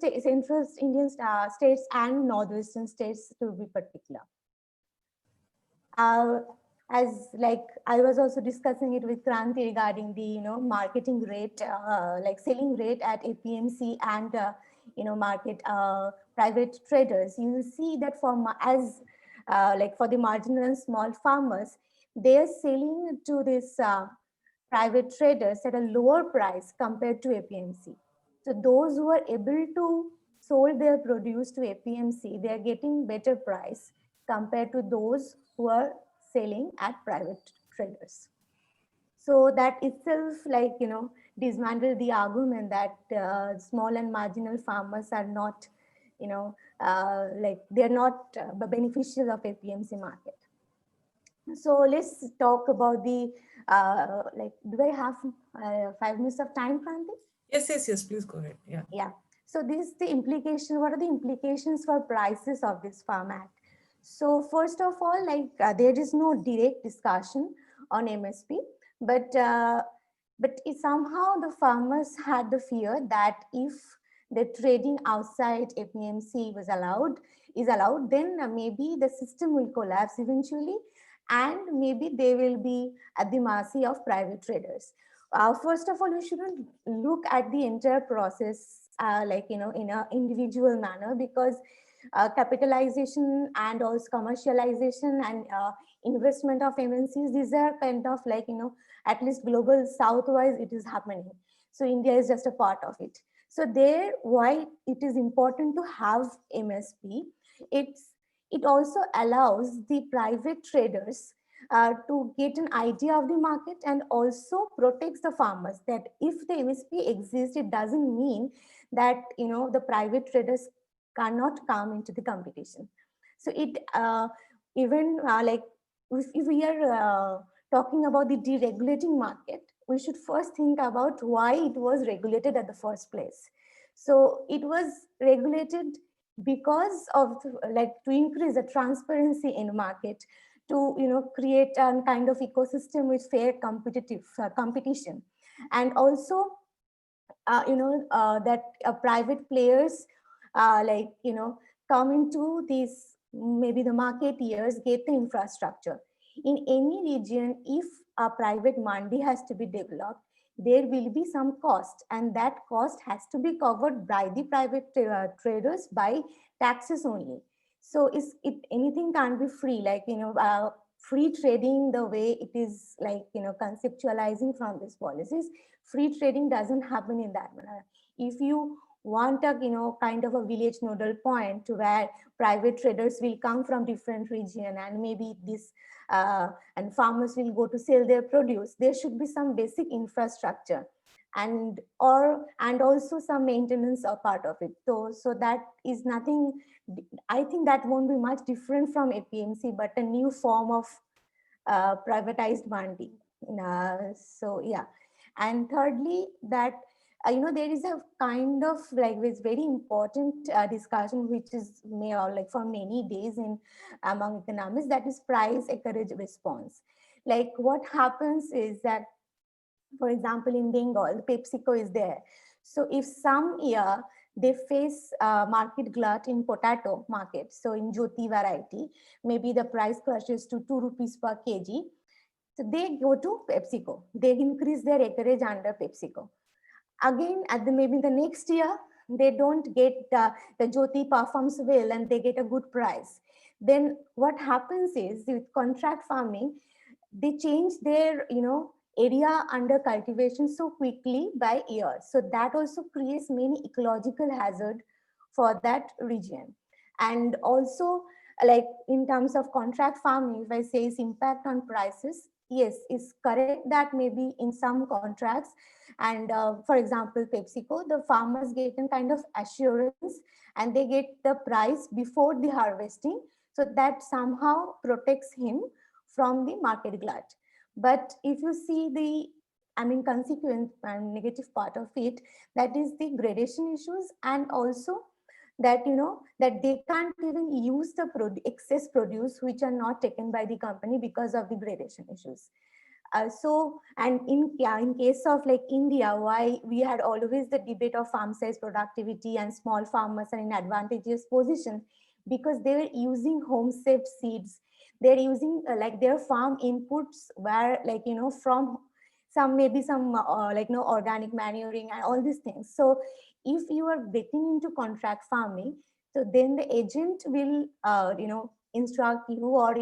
Indian states and northwestern states to be particular. As like I was also discussing it with Kranti regarding the marketing rate, like selling rate at APMC and market private traders. You will see that for like for the marginal and small farmers, they are selling to this private traders at a lower price compared to APMC. So those who are able to sold their produce to APMC, they are getting better price compared to those who are selling at private traders. So that itself, like, dismantle the argument that small and marginal farmers are not, like they're not beneficial of APMC market. So let's talk about the, like, do I have 5 minutes of time, Kranti? Yes, please go ahead. Yeah. Yeah. So this is the implication. What are the implications for prices of this Farm Act? So first of all, like there is no direct discussion on MSP, but somehow the farmers had the fear that if the trading outside APMC is allowed, then maybe the system will collapse eventually, and maybe they will be at the mercy of private traders. First of all, you shouldn't look at the entire process like in an individual manner, because capitalization and also commercialization and investment of MNCs, these are kind of like at least global south-wise it is happening. So India is just a part of it. So there, why it is important to have MSP, it also allows the private traders to get an idea of the market, and also protects the farmers, that if the MSP exists, it doesn't mean that the private traders cannot come into the competition. So it even like if we are talking about the deregulating market, we should first think about why it was regulated at the first place. So it was regulated because of like to increase the transparency in the market, to create a kind of ecosystem with fair competitive competition, and also that private players like come into these, maybe the market years, get the infrastructure. In any region, if a private mandi has to be developed, there will be some cost, and that cost has to be covered by the private traders by taxes only. So anything can't be free, like free trading, the way it is like conceptualizing from these policies, free trading doesn't happen in that manner. If you want a kind of a village nodal point to where private traders will come from different region, and maybe this and farmers will go to sell their produce, there should be some basic infrastructure, and also some maintenance are part of it. So that is nothing, I think that won't be much different from APMC, but a new form of privatized mandi. So yeah. And thirdly, that there is a kind of like this very important discussion which is like for many days in among economists, that is price acreage response. Like what happens is that, for example, in Bengal, PepsiCo is there. So if some year they face market glut in potato market, so in Jyoti variety, maybe the price crashes to 2 rupees per kg. So they go to PepsiCo, they increase their acreage under PepsiCo. Again, at maybe the next year, they don't get the Jyoti performs well and they get a good price. Then what happens is with contract farming, they change their area under cultivation so quickly by year. So that also creates many ecological hazard for that region. And also, like in terms of contract farming, if I say its impact on prices, yes, it's correct that maybe in some contracts, and for example, PepsiCo, the farmers get a kind of assurance and they get the price before the harvesting. So that somehow protects him from the market glut. But if you see the consequent and negative part of it, that is the gradation issues, and also that that they can't even use the excess produce which are not taken by the company because of the gradation issues. So, and in case of like India, why we had always the debate of farm size productivity and small farmers are in advantageous position, because they were using home saved seeds. They're using like their farm inputs were like from some maybe some like organic manuring and all these things. So if you are getting into contract farming, so then the agent will instruct you, or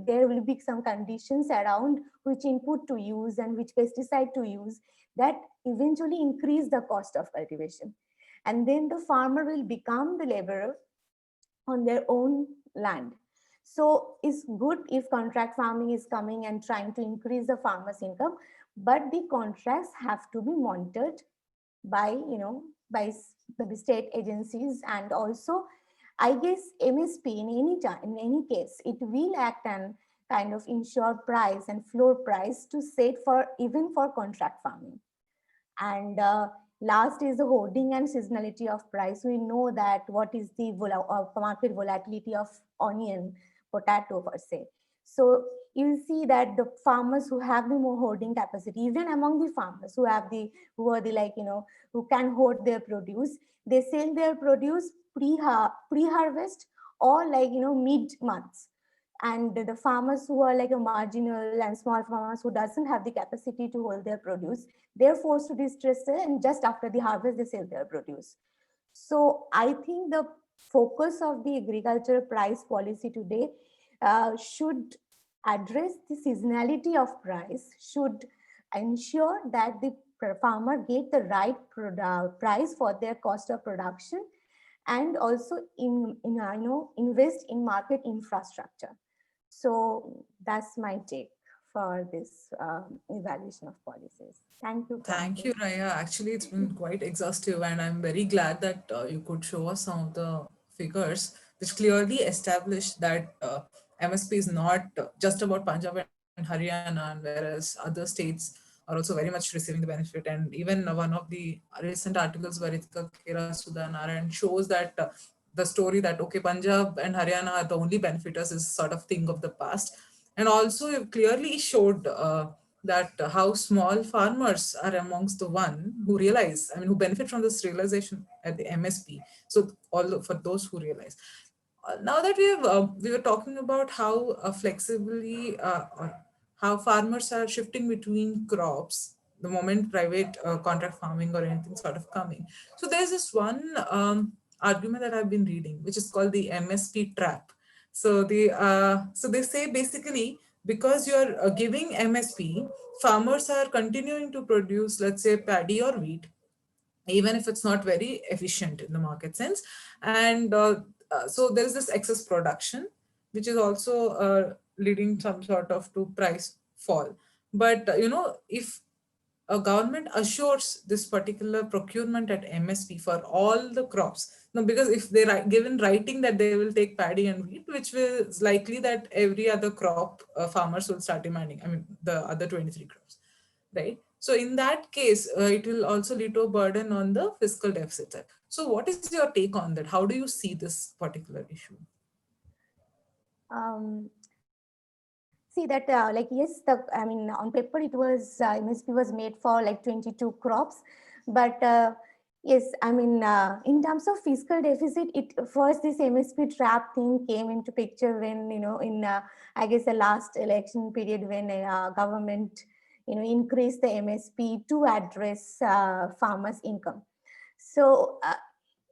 there will be some conditions around which input to use and which pesticide to use, that eventually increase the cost of cultivation. And then the farmer will become the laborer on their own land. So it's good if contract farming is coming and trying to increase the farmer's income, but the contracts have to be monitored by by the state agencies. And also I guess MSP in any time, in any case, it will act and kind of ensure price and floor price to set for even for contract farming. And last is the hoarding and seasonality of price. We know that what is the market volatility of onion, potato per se. So you will see that the farmers who have the more hoarding capacity, even among the farmers who have the who are the like who can hoard their produce, they sell their produce pre-harvest or like mid months. And the farmers who are like a marginal and small farmers who doesn't have the capacity to hold their produce, they're forced to distress it, and just after the harvest they sell their produce. So I think the focus of the agricultural price policy today should address the seasonality of price, should ensure that the farmer get the right price for their cost of production, and also invest in market infrastructure. So that's my take for this evaluation of policies. Thank you. Thank you, Raya. Actually, it's been quite exhaustive, and I'm very glad that you could show us some of the figures which clearly establish that MSP is not just about Punjab and Haryana, and whereas other states are also very much receiving the benefit. And even one of the recent articles by Ritika Kera Sudhanarayan shows that the story that, okay, Punjab and Haryana are the only benefiters is sort of thing of the past. And also it clearly showed that how small farmers are amongst the one who realize, who benefit from this realization at the MSP. So all for those who realize. Now that we were talking about how flexibly or how farmers are shifting between crops the moment private contract farming or anything sort of coming. So there's this one argument that I've been reading, which is called the MSP trap. So they say basically, because you're giving MSP, farmers are continuing to produce, let's say, paddy or wheat, even if it's not very efficient in the market sense. And so there's this excess production, which is also leading some sort of to price fall. But if a government assures this particular procurement at MSP for all the crops. Now, because if they're given writing that they will take paddy and wheat, which is likely that every other crop farmers will start demanding, the other 23 crops, right? So in that case, it will also lead to a burden on the fiscal deficit. So what is your take on that? How do you see this particular issue? See that like yes, on paper it was MSP was made for like 22 crops, but yes, in terms of fiscal deficit, it first this MSP trap thing came into picture when in I guess the last election period when government increased the MSP to address farmers' income. So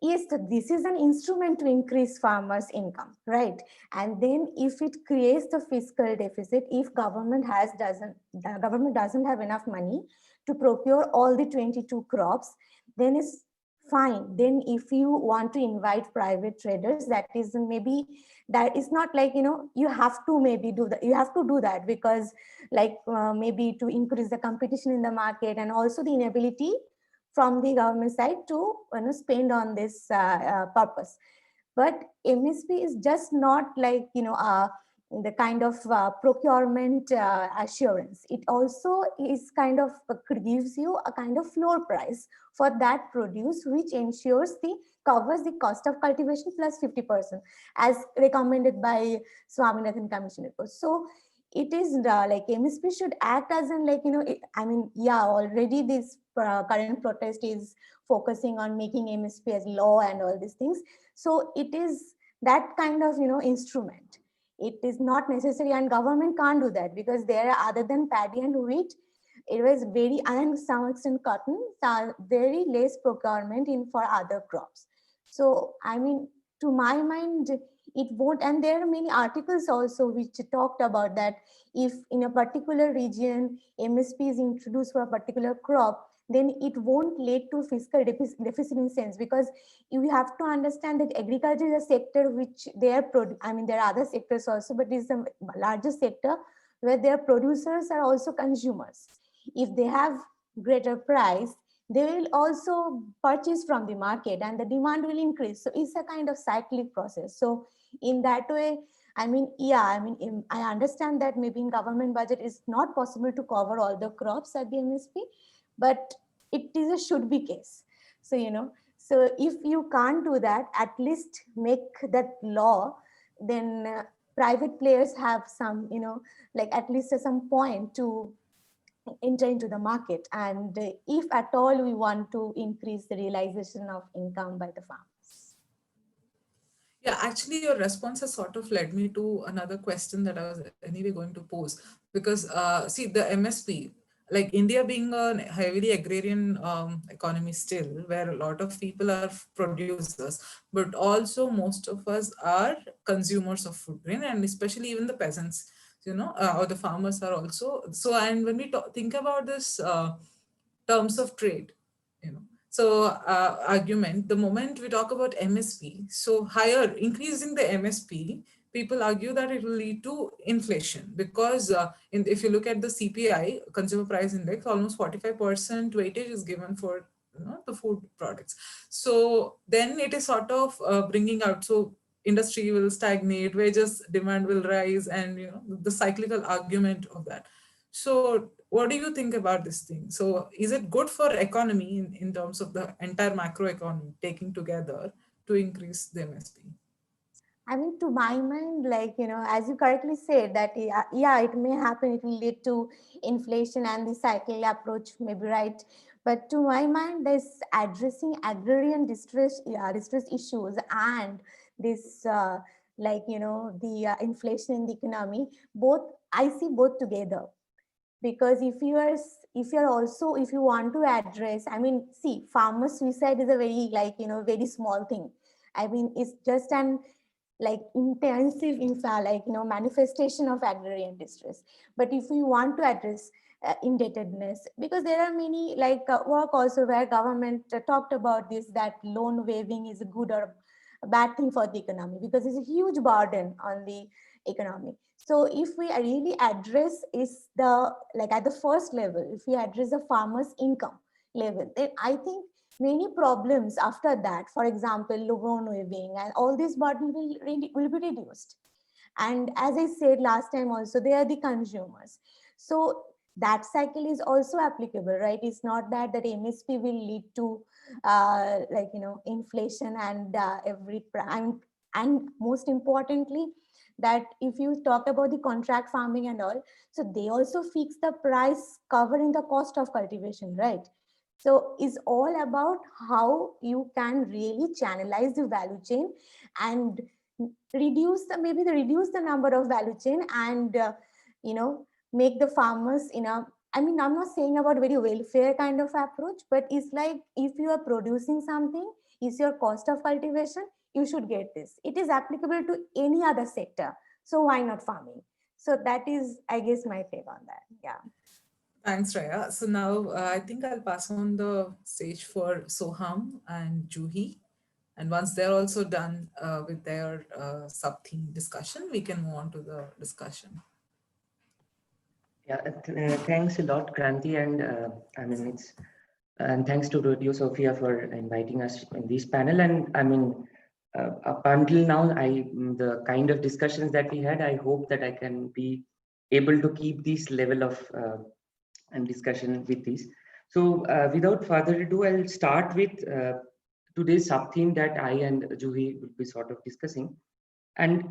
yes, this is an instrument to increase farmers' income, right? And then if it creates the fiscal deficit, if the government doesn't have enough money to procure all the 22 crops, then it's fine. Then if you want to invite private traders, that is maybe, that is not like, you have to maybe do that. You have to do that because like maybe to increase the competition in the market, and also the inability from the government side to spend on this purpose. But MSP is just not like the kind of procurement assurance. It also is kind of gives you a kind of floor price for that produce, which ensures the covers the cost of cultivation plus 50%, as recommended by Swaminathan Commission report. So it is like MSP should act as in like, I mean, yeah, already this current protest is focusing on making MSP as law and all these things. So it is that kind of, instrument. It is not necessary, and government can't do that because there are, other than paddy and wheat, it was very, and some extent cotton, very less procurement in for other crops. So, I mean, to my mind, it won't, and there are many articles also which talked about that if in a particular region MSP is introduced for a particular crop, then it won't lead to fiscal deficit in sense, because you have to understand that agriculture is a sector which there are other sectors also, but it is the largest sector where their producers are also consumers. If they have greater price, they will also purchase from the market and the demand will increase. So it's a kind of cyclic process. So in that way, I mean, I understand that maybe in government budget it's not possible to cover all the crops at the MSP, but it is a should be case. So, so if you can't do that, at least make that law, then private players have some, like at least at some point to enter into the market. And if at all we want to increase the realization of income by the farmers. Yeah, actually, your response has sort of led me to another question that I was anyway going to pose. Because see, the MSP, like India being a heavily agrarian economy still, where a lot of people are producers, but also most of us are consumers of food grain, and especially even the peasants, or the farmers are also. So, and when we think about this terms of trade, so argument, the moment we talk about MSP, so increasing the MSP, people argue that it will lead to inflation, because if you look at the CPI, Consumer Price Index, almost 45% weightage is given for the food products. So then it is sort of bringing out, so industry will stagnate, wages demand will rise, and the cyclical argument of that. So what do you think about this thing? So is it good for economy in terms of the entire macro economy taking together to increase the MSP? I mean, to my mind, like, as you correctly said, that, yeah, it may happen, it will lead to inflation and the cycle approach may be right. But to my mind, this addressing agrarian distress issues and this, the inflation in the economy, I see both together. Because if you want to address, I mean, see, farmer suicide is a very, very small thing. I mean, it's just an intensive manifestation of agrarian distress. But if we want to address indebtedness, because there are many work also where government talked about this, that loan waiving is a good or a bad thing for the economy, because it's a huge burden on the economy. So if we really address is at the first level, if we address the farmer's income level, then I think many problems after that, for example, loan waiving and all this burden will be reduced. And as I said last time also, they are the consumers. So that cycle is also applicable, right? It's not that MSP will lead to inflation and and most importantly, that if you talk about the contract farming and all, so they also fix the price covering the cost of cultivation, right? So it's all about how you can really channelize the value chain and reduce the number of value chain and make the farmers I'm not saying about very welfare kind of approach, but it's like if you are producing something, is your cost of cultivation, you should get this. It is applicable to any other sector. So why not farming? So that is, I guess, my take on that. Yeah. Thanks, Raya. So now I think I'll pass on the stage for Soham and Juhi. And once they're also done with their sub-theme discussion, we can move on to the discussion. Yeah, thanks a lot, Kranti, and thanks to Radio Sophia for inviting us in this panel. And up until now, the kind of discussions that we had, I hope that I can be able to keep this level of and discussion with this. So without further ado, I'll start with today's sub-theme that I and Juhi will be sort of discussing. And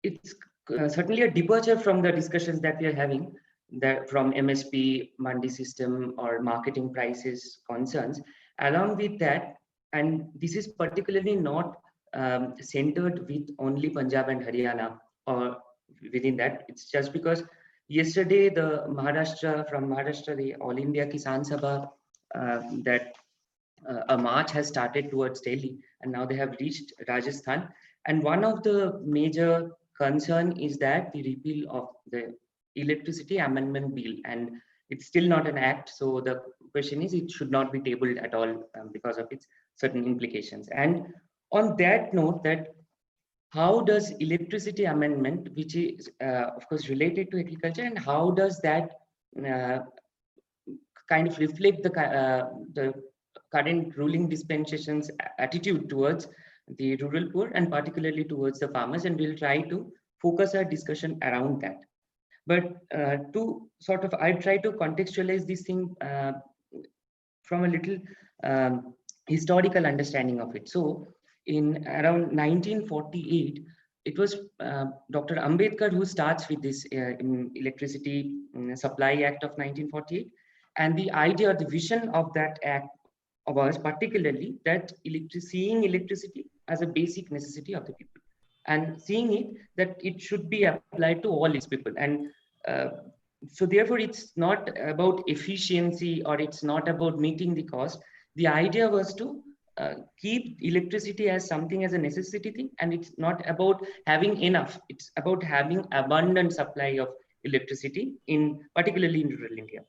it's certainly a departure from the discussions that we are having that from MSP, Mandi system or marketing prices concerns. Along with that, and this is particularly not centered with only Punjab and Haryana or within that, it's just because yesterday the from Maharashtra, the All India Kisan Sabha, that a march has started towards Delhi, and now they have reached Rajasthan. And one of the major concern is that the repeal of the electricity amendment bill, and it's still not an act. So the question is, it should not be tabled at all because of its certain implications. And on that note, that how does electricity amendment, which is of course related to agriculture, and how does that kind of reflect the current ruling dispensation's attitude towards the rural poor and particularly towards the farmers, and we'll try to focus our discussion around that. But to sort of, I try to contextualize this thing from a little historical understanding of it. So in around 1948, it was Dr. Ambedkar who starts with this in Electricity Supply Act of 1948. And the idea, the vision of that act was particularly that seeing electricity as a basic necessity of the people, and seeing it that it should be applied to all its people. And so therefore, it's not about efficiency or it's not about meeting the cost. The idea was to keep electricity as something as a necessity thing, and it's not about having enough. It's about having abundant supply of electricity, particularly in rural India.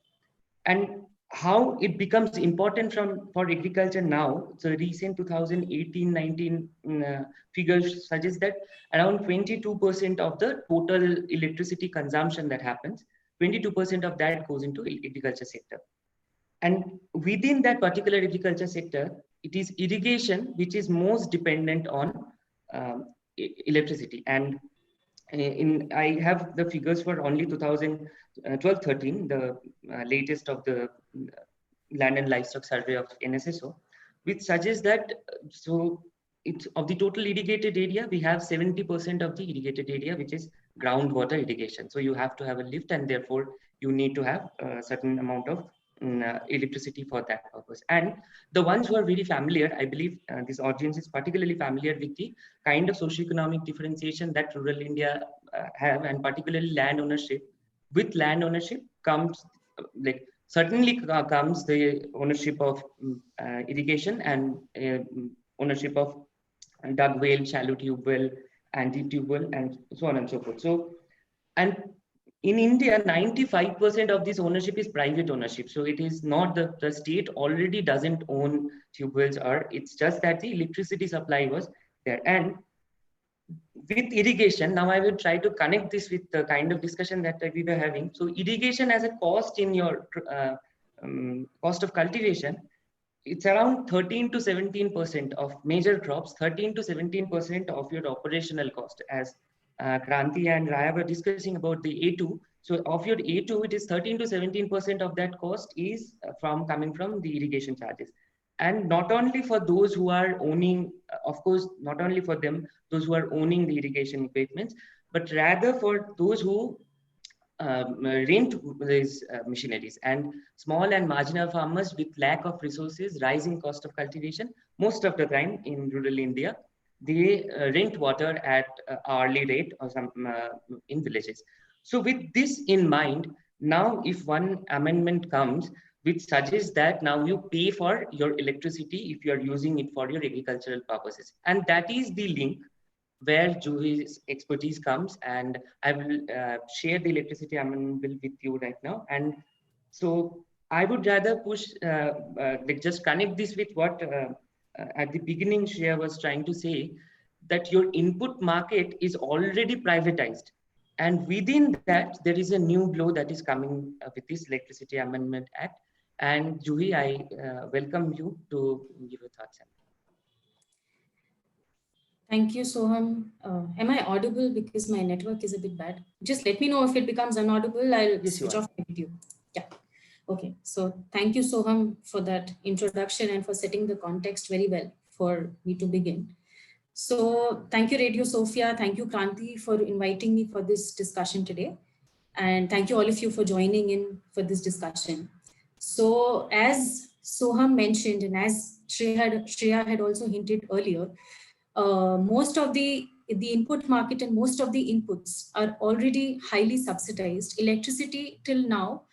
And how it becomes important for agriculture now. So recent 2018-19 figures suggest that around 22% of the total electricity consumption that happens, 22% of that goes into agriculture sector. And within that particular agriculture sector, it is irrigation which is most dependent on electricity. And I have the figures for only 2012-13, the latest of the Land and Livestock Survey of NSSO, which suggests that of the total irrigated area, we have 70% of the irrigated area which is groundwater irrigation. So you have to have a lift, and therefore you need to have a certain amount of electricity for that purpose. And the ones who are very familiar, I believe this audience is particularly familiar with the kind of socioeconomic differentiation that rural India have, and particularly land ownership. With land ownership comes certainly comes the ownership of irrigation and ownership of dug well, shallow tube well, anti-tube well, and so on and so forth. So, and in India, 95% of this ownership is private ownership. So it is not the state already doesn't own tube wells, or it's just that the electricity supply was there. And with irrigation, now I will try to connect this with the kind of discussion that we were having. So irrigation as a cost in your cost of cultivation, it's around 13 to 17% of major crops, 13 to 17% of your operational cost, as Kranti and Raya were discussing about the A2. So of your A2, it is 13 to 17% of that cost is coming from the irrigation charges. And not only for those who are owning, of course, not only for them, those who are owning the irrigation equipment, but rather for those who rent these machineries. And small and marginal farmers with lack of resources, rising cost of cultivation, most of the time in rural India, they rent water at hourly rate or some in villages. So with this in mind, now if one amendment comes which suggests that now you pay for your electricity if you are using it for your agricultural purposes, and that is the link where Juhi's expertise comes, and I will share the electricity amendment bill with you right now. And so I would rather push, just connect this with what at the beginning Shreya was trying to say, that your input market is already privatized. And within that, there is a new blow that is coming with this Electricity Amendment Act. And Juhi, I welcome you to give your thoughts. Thank you, Soham. Am I audible? Because my network is a bit bad. Just let me know if it becomes inaudible. I'll Yes, you switch are. off my video. Yeah. Okay. So thank you, Soham, for that introduction and for setting the context very well for me to begin. So thank you, Radio Sophia. Thank you, Kranti, for inviting me for this discussion today. And thank you all of you for joining in for this discussion. So as Soham mentioned, and as Shreya had also hinted earlier, most of the input market and most of the inputs are already highly subsidized. Electricity till now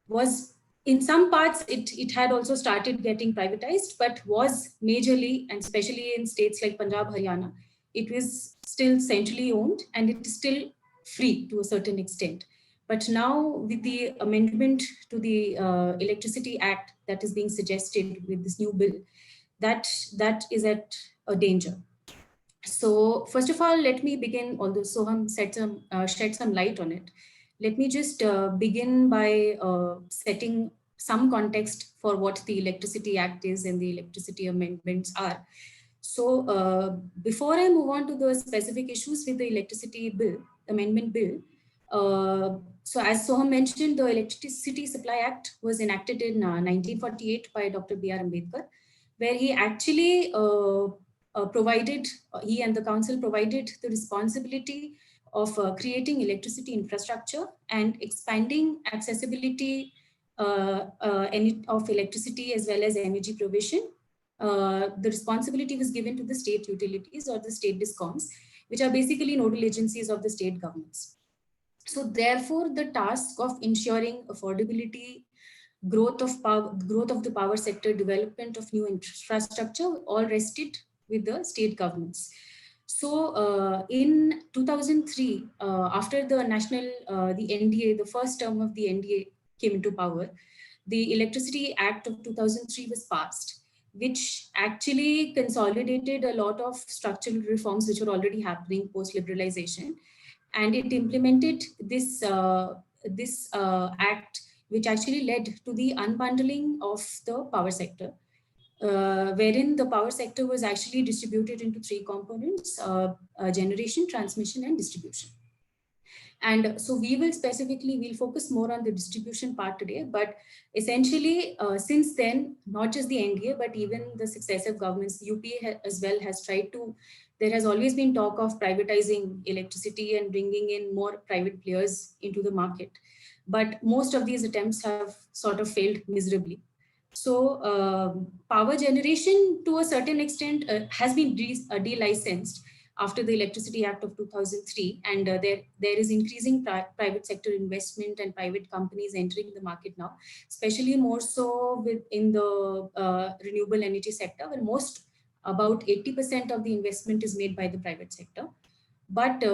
was, in some parts, it had also started getting privatized, but was majorly, and especially in states like Punjab, Haryana, it was still centrally owned and it is still free to a certain extent. But now with the amendment to the Electricity Act that is being suggested with this new bill, that is at a danger. So first of all, let me begin, although Soham shed some light on it. Let me just begin by setting some context for what the Electricity Act is and the electricity amendments are. So before I move on to the specific issues with the electricity bill, amendment bill, so as Soham mentioned, the Electricity Supply Act was enacted in 1948 by Dr. B.R. Ambedkar, where he actually he and the council provided the responsibility of creating electricity infrastructure and expanding accessibility of electricity as well as energy provision. The responsibility was given to the state utilities or the state DISCOMs, which are basically nodal agencies of the state governments. So therefore, the task of ensuring affordability, growth of the power sector, development of new infrastructure, all rested with the state governments. So in 2003, after the NDA, the first term of the NDA came into power, the Electricity Act of 2003 was passed, which actually consolidated a lot of structural reforms which were already happening post-liberalization. And it implemented this act, which actually led to the unbundling of the power sector, wherein the power sector was actually distributed into three components: generation, transmission, and distribution. And so we'll focus more on the distribution part today, but essentially since then, not just the NDA, but even the successive governments, UPA as well has tried to, there has always been talk of privatizing electricity and bringing in more private players into the market. But most of these attempts have sort of failed miserably. So power generation to a certain extent has been delicensed after the Electricity Act of 2003, and there is increasing private sector investment and private companies entering the market now, especially more so in the renewable energy sector, where about 80% of the investment is made by the private sector. But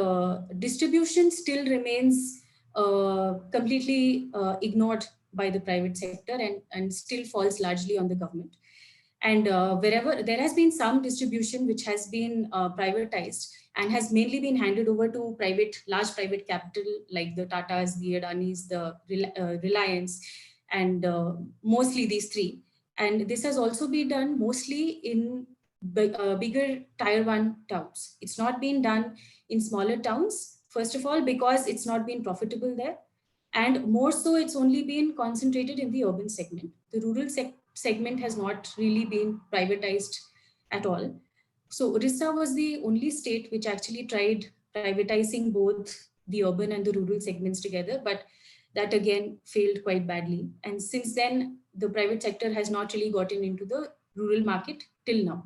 distribution still remains completely ignored by the private sector and still falls largely on the government. And wherever there has been some distribution which has been privatized and has mainly been handed over to large private capital like the Tatas, the Adanis, the Reliance, and mostly these three. And this has also been done mostly in bigger tier 1 towns. It's not been done in smaller towns, first of all, because it's not been profitable there. And more so, it's only been concentrated in the urban segment. The rural segment has not really been privatized at all. So Orissa was the only state which actually tried privatizing both the urban and the rural segments together, but that again failed quite badly. And since then, the private sector has not really gotten into the rural market till now.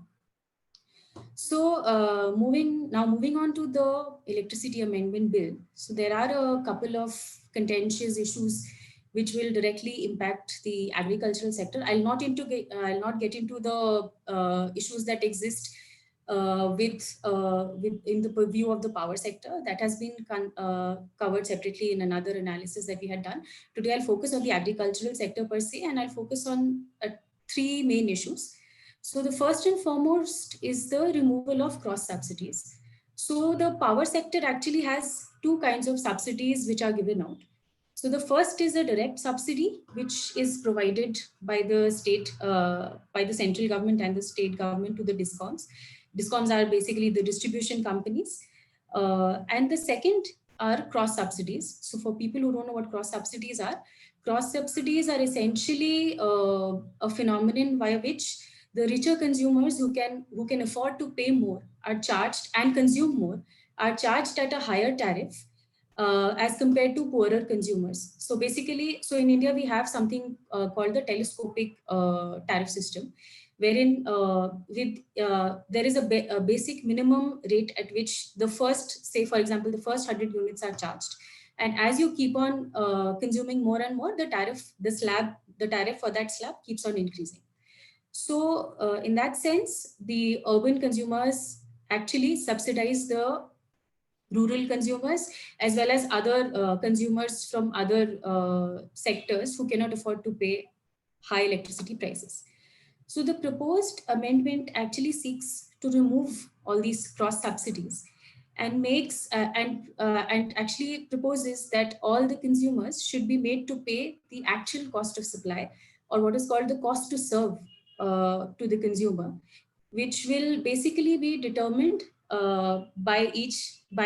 So moving on to the Electricity Amendment Bill. So there are a couple of contentious issues which will directly impact the agricultural sector. I'll not get into the issues that exist in the purview of the power sector. That has been covered separately in another analysis that we had done. Today, I'll focus on the agricultural sector per se, and I'll focus on three main issues. So the first and foremost is the removal of cross subsidies. So the power sector actually has two kinds of subsidies which are given out. So the first is a direct subsidy, which is provided by the state, by the central government and the state government to the DISCOMs. DISCOMs are basically the distribution companies. And the second are cross subsidies. So for people who don't know what cross subsidies are essentially a phenomenon by which the richer consumers who can afford to pay more are charged and consume more are charged at a higher tariff as compared to poorer consumers. So basically, so in India, we have something called the telescopic tariff system, wherein there is a basic minimum rate at which the first, say for example, the first 100 units are charged. And as you keep on consuming more and more, the tariff for that slab keeps on increasing. So in that sense, the urban consumers actually subsidize the rural consumers as well as other consumers from other sectors who cannot afford to pay high electricity prices. So the proposed amendment actually seeks to remove all these cross subsidies and makes and actually proposes that all the consumers should be made to pay the actual cost of supply, or what is called the cost to serve to the consumer, which will basically be determined by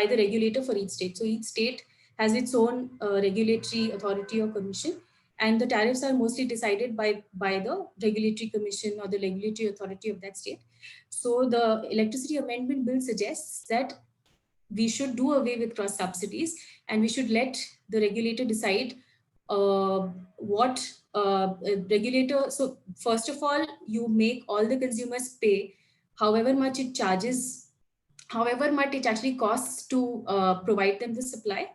the regulator for each state. So each state has its own regulatory authority or commission, and the tariffs are mostly decided by the regulatory commission or the regulatory authority of that state. So the Electricity Amendment Bill suggests that we should do away with cross subsidies and we should let the regulator decide what regulator. So first of all, you make all the consumers pay however much it charges, however much it actually costs to provide them the supply.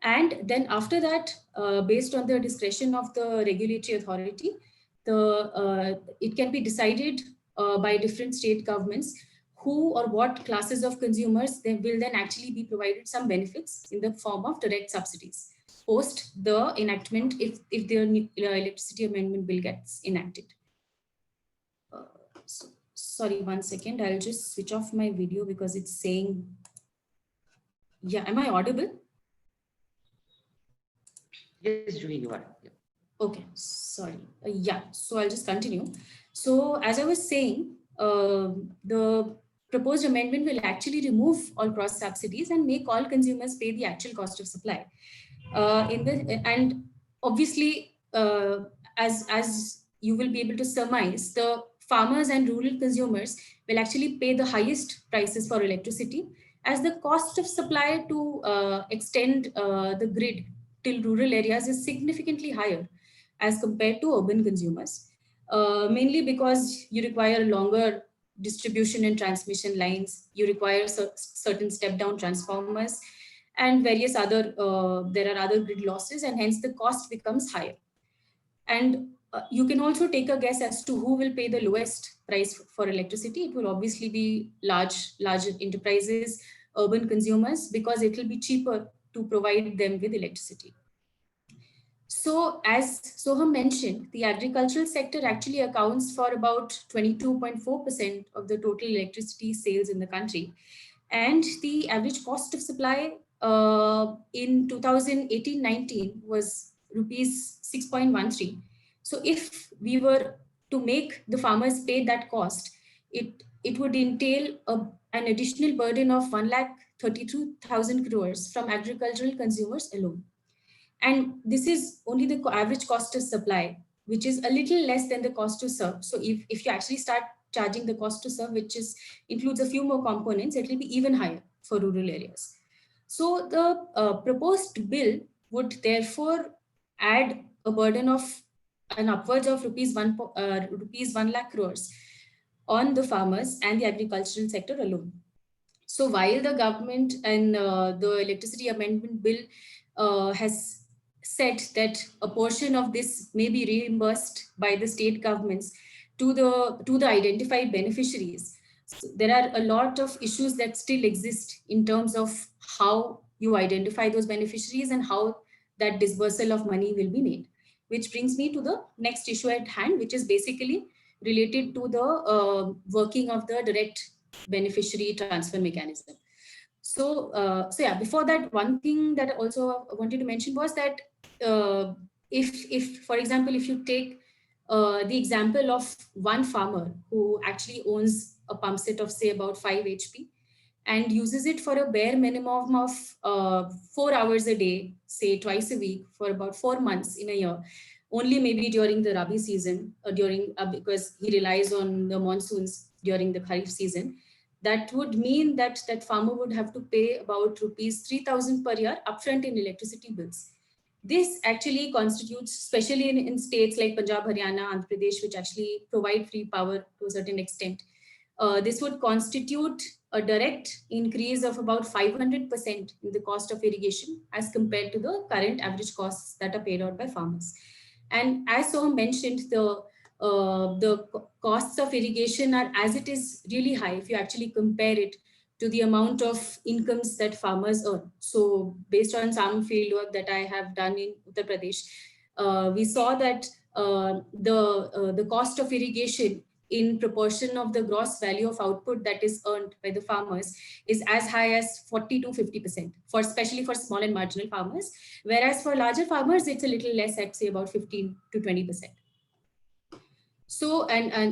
And then after that, based on the discretion of the regulatory authority, it can be decided by different state governments who or what classes of consumers will then actually be provided some benefits in the form of direct subsidies post the enactment, if the Electricity Amendment Bill gets enacted. Sorry, 1 second. I'll just switch off my video because it's saying, yeah, am I audible? Yes, Juhi, you are. Yeah. Okay, sorry. Yeah, so I'll just continue. So as I was saying, the proposed amendment will actually remove all cross subsidies and make all consumers pay the actual cost of supply. And obviously, as you will be able to surmise, the farmers and rural consumers will actually pay the highest prices for electricity, as the cost of supply to extend the grid till rural areas is significantly higher as compared to urban consumers, mainly because you require longer distribution and transmission lines, you require certain step-down transformers, and various other, there are other grid losses, and hence the cost becomes higher. And you can also take a guess as to who will pay the lowest price for electricity. It will obviously be larger enterprises, urban consumers, because it will be cheaper to provide them with electricity. So as Soham mentioned, the agricultural sector actually accounts for about 22.4% of the total electricity sales in the country. And the average cost of supply in 2018-19 was rupees 6.13. So if we were to make the farmers pay that cost, it would entail an additional burden of 1,32,000 crores from agricultural consumers alone. And this is only the average cost of supply, which is a little less than the cost to serve. So if you actually start charging the cost to serve, which includes a few more components, it will be even higher for rural areas. So the proposed bill would therefore add a burden of an upwards of rupees 1 lakh crores on the farmers and the agricultural sector alone. So while the government and the Electricity Amendment Bill has said that a portion of this may be reimbursed by the state governments to the identified beneficiaries, so there are a lot of issues that still exist in terms of how you identify those beneficiaries and how that disbursal of money will be made. Which brings me to the next issue at hand, which is basically related to the working of the direct beneficiary transfer mechanism. So yeah, before that, one thing that I also wanted to mention was that if for example, if you take the example of one farmer who actually owns a pump set of say about 5 HP and uses it for a bare minimum of 4 hours a day, say twice a week for about 4 months in a year, only maybe during the Rabi season, or because he relies on the monsoons during the Kharif season, that would mean that that farmer would have to pay about rupees 3,000 per year upfront in electricity bills. This actually constitutes, especially in states like Punjab, Haryana, Andhra Pradesh, which actually provide free power to a certain extent. This would constitute a direct increase of about 500% in the cost of irrigation as compared to the current average costs that are paid out by farmers. And as Soham mentioned, the costs of irrigation are, as it is, really high if you actually compare it to the amount of incomes that farmers earn. So based on some fieldwork that I have done in Uttar Pradesh, we saw that the cost of irrigation in proportion of the gross value of output that is earned by the farmers is as high as 40 to 50%, especially for small and marginal farmers. Whereas for larger farmers, it's a little less, at say about 15 to 20%. So,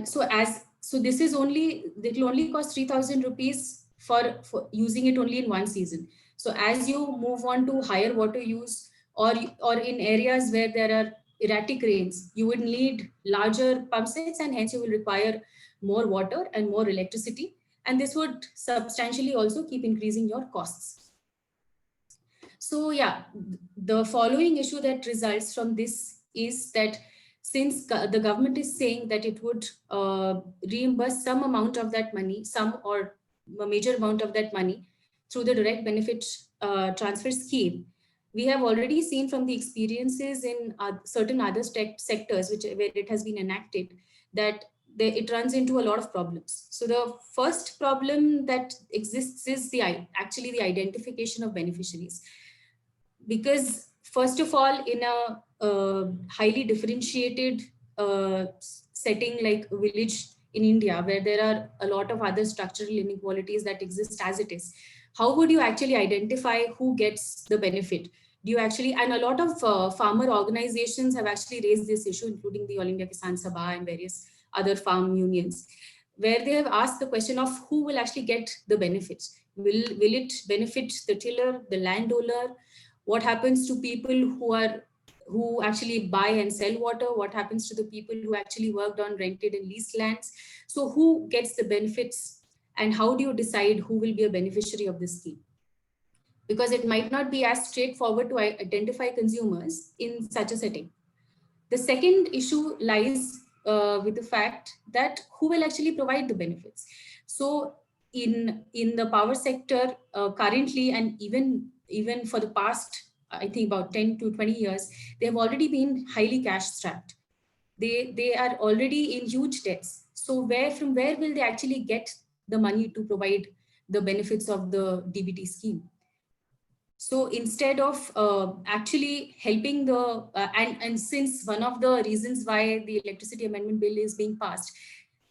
so this is only, it will only cost 3,000 rupees for using it only in one season. So as you move on to higher water use, or in areas where there are erratic rains, you would need larger pump sets, and hence you will require more water and more electricity. And this would substantially also keep increasing your costs. So yeah, the following issue that results from this is that since the government is saying that it would reimburse some amount of that money, some or a major amount of that money through the direct benefit transfer scheme, we have already seen from the experiences in certain other sectors where it has been enacted that it runs into a lot of problems. So the first problem that exists is actually the identification of beneficiaries. Because first of all, in a highly differentiated setting like a village in India, where there are a lot of other structural inequalities that exist as it is, how would you actually identify who gets the benefit? Do you actually, and a lot of farmer organizations have actually raised this issue, including the All India Kisan Sabha and various other farm unions, where they have asked the question of who will actually get the benefits. Will it benefit the tiller, the landowner? What happens to people who actually buy and sell water? What happens to the people who actually worked on rented and leased lands? So who gets the benefits, and how do you decide who will be a beneficiary of this scheme? Because it might not be as straightforward to identify consumers in such a setting. The second issue lies with the fact that who will actually provide the benefits. So in the power sector currently, and even for the past, I think about 10 to 20 years, they have already been highly cash strapped. They are already in huge debts. So from where will they actually get the money to provide the benefits of the DBT scheme? So instead of actually helping and since one of the reasons why the Electricity Amendment Bill is being passed,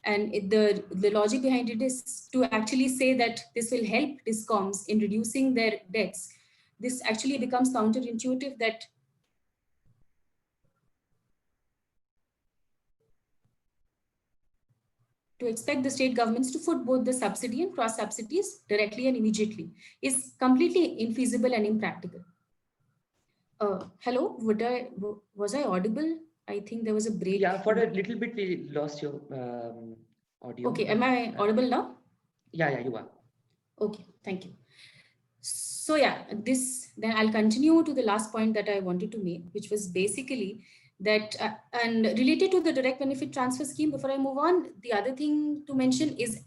and the logic behind it is to actually say that this will help DISCOMs in reducing their debts, this actually becomes counterintuitive that to expect the state governments to foot both the subsidy and cross subsidies directly and immediately is completely infeasible and impractical. Hello, was I audible? I think there was a break. Yeah, for a little bit we lost your audio. Okay, am I audible now? Yeah, you are. Okay, thank you. So yeah, then I'll continue to the last point that I wanted to make, which was basically that, and related to the direct benefit transfer scheme, before I move on, the other thing to mention is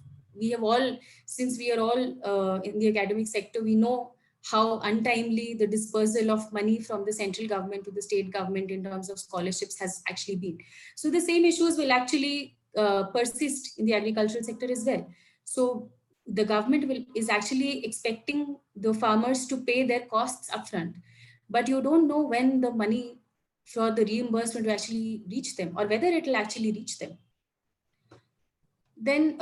since we are all in the academic sector, we know how untimely the dispersal of money from the central government to the state government in terms of scholarships has actually been. So the same issues will actually persist in the agricultural sector as well. So the government is actually expecting the farmers to pay their costs upfront, but you don't know when the money for the reimbursement will actually reach them, or whether it will actually reach them. Then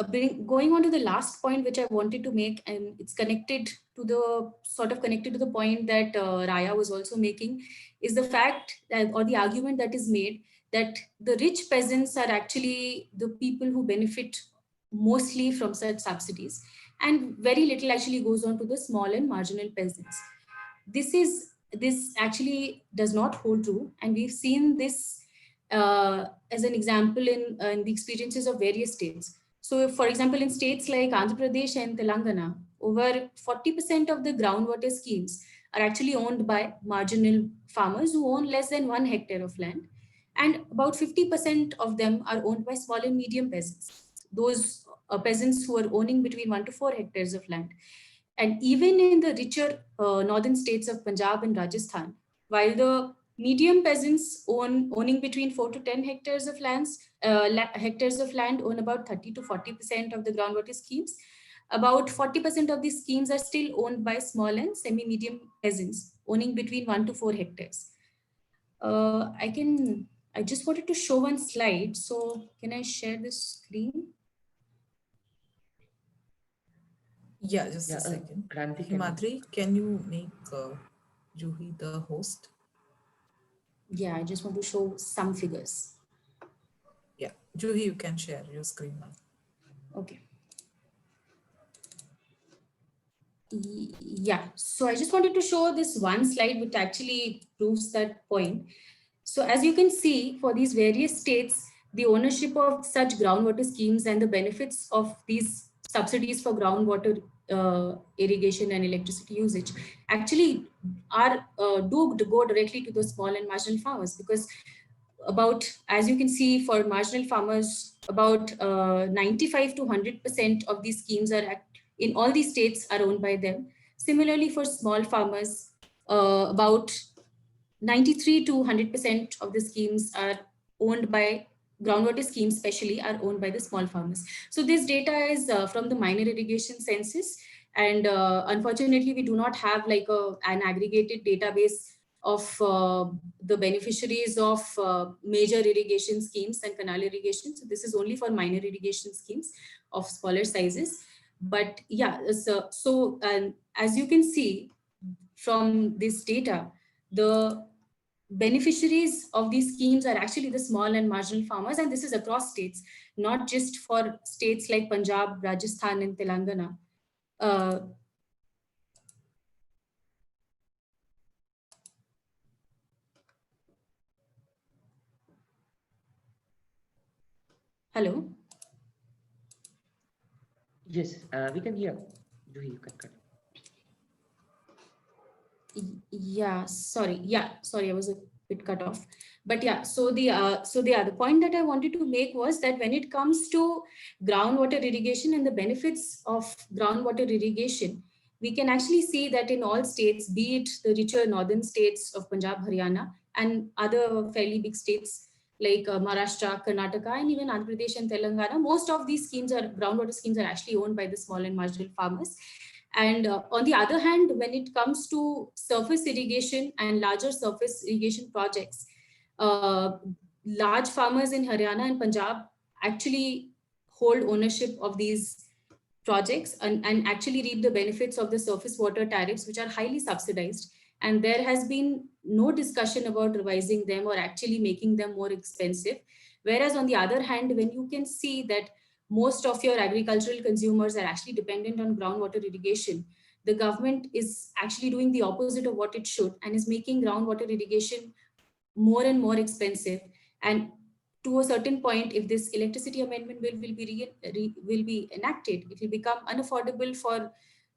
going on to the last point, which I wanted to make, and it's connected to the point that Raya was also making, is the fact that, or the argument that is made, that the rich peasants are actually the people who benefit mostly from such subsidies, and very little actually goes on to the small and marginal peasants. This actually does not hold true, and we've seen this as an example in the experiences of various states. So, for example, in states like Andhra Pradesh and Telangana, over 40% of the groundwater schemes are actually owned by marginal farmers who own less than 1 hectare of land, and about 50% of them are owned by small and medium peasants, those peasants who are owning between 1 to 4 hectares of land. And even in the richer northern states of Punjab and Rajasthan, while the medium peasants owning between 4 to 10 hectares of hectares of land own about 30 to 40% of the groundwater schemes. About 40% of these schemes are still owned by small and semi-medium peasants owning between 1 to 4 hectares. I just wanted to show one slide. So can I share this screen? Yeah, just a second. Kranti, Himadri, can you make Juhi the host? Yeah, I just want to show some figures. Yeah, Juhi, you can share your screen now. Okay. Yeah, so I just wanted to show this one slide which actually proves that point. So as you can see, for these various states, the ownership of such groundwater schemes and the benefits of these subsidies for groundwater irrigation and electricity usage actually are do go directly to the small and marginal farmers, because about, as you can see, for marginal farmers, about 95 to 100% of these schemes are in all these states are owned by them. Similarly, for small farmers, about 93 to 100% of the schemes are owned by groundwater schemes, especially are owned by the small farmers. So this data is from the minor irrigation census. And unfortunately, we do not have like an aggregated database of the beneficiaries of major irrigation schemes and canal irrigation. So this is only for minor irrigation schemes of smaller sizes. But yeah, so as you can see from this data, the beneficiaries of these schemes are actually the small and marginal farmers, and this is across states, not just for states like Punjab, Rajasthan, and Telangana. Hello? Yes, we can hear. Juhi, you can cut. Yeah, sorry. Yeah, sorry, I was a bit cut off. But yeah, so the other point that I wanted to make was that when it comes to groundwater irrigation and the benefits of groundwater irrigation, we can actually see that in all states, be it the richer northern states of Punjab, Haryana, and other fairly big states like Maharashtra, Karnataka, and even Andhra Pradesh and Telangana, most of these schemes are groundwater schemes are actually owned by the small and marginal farmers. And on the other hand, when it comes to surface irrigation and larger surface irrigation projects, large farmers in Haryana and Punjab actually hold ownership of these projects and actually reap the benefits of the surface water tariffs, which are highly subsidized. And there has been no discussion about revising them or actually making them more expensive. Whereas on the other hand, when you can see that most of your agricultural consumers are actually dependent on groundwater irrigation, the government is actually doing the opposite of what it should and is making groundwater irrigation more and more expensive. And to a certain point, if this electricity amendment bill will be enacted, it will become unaffordable for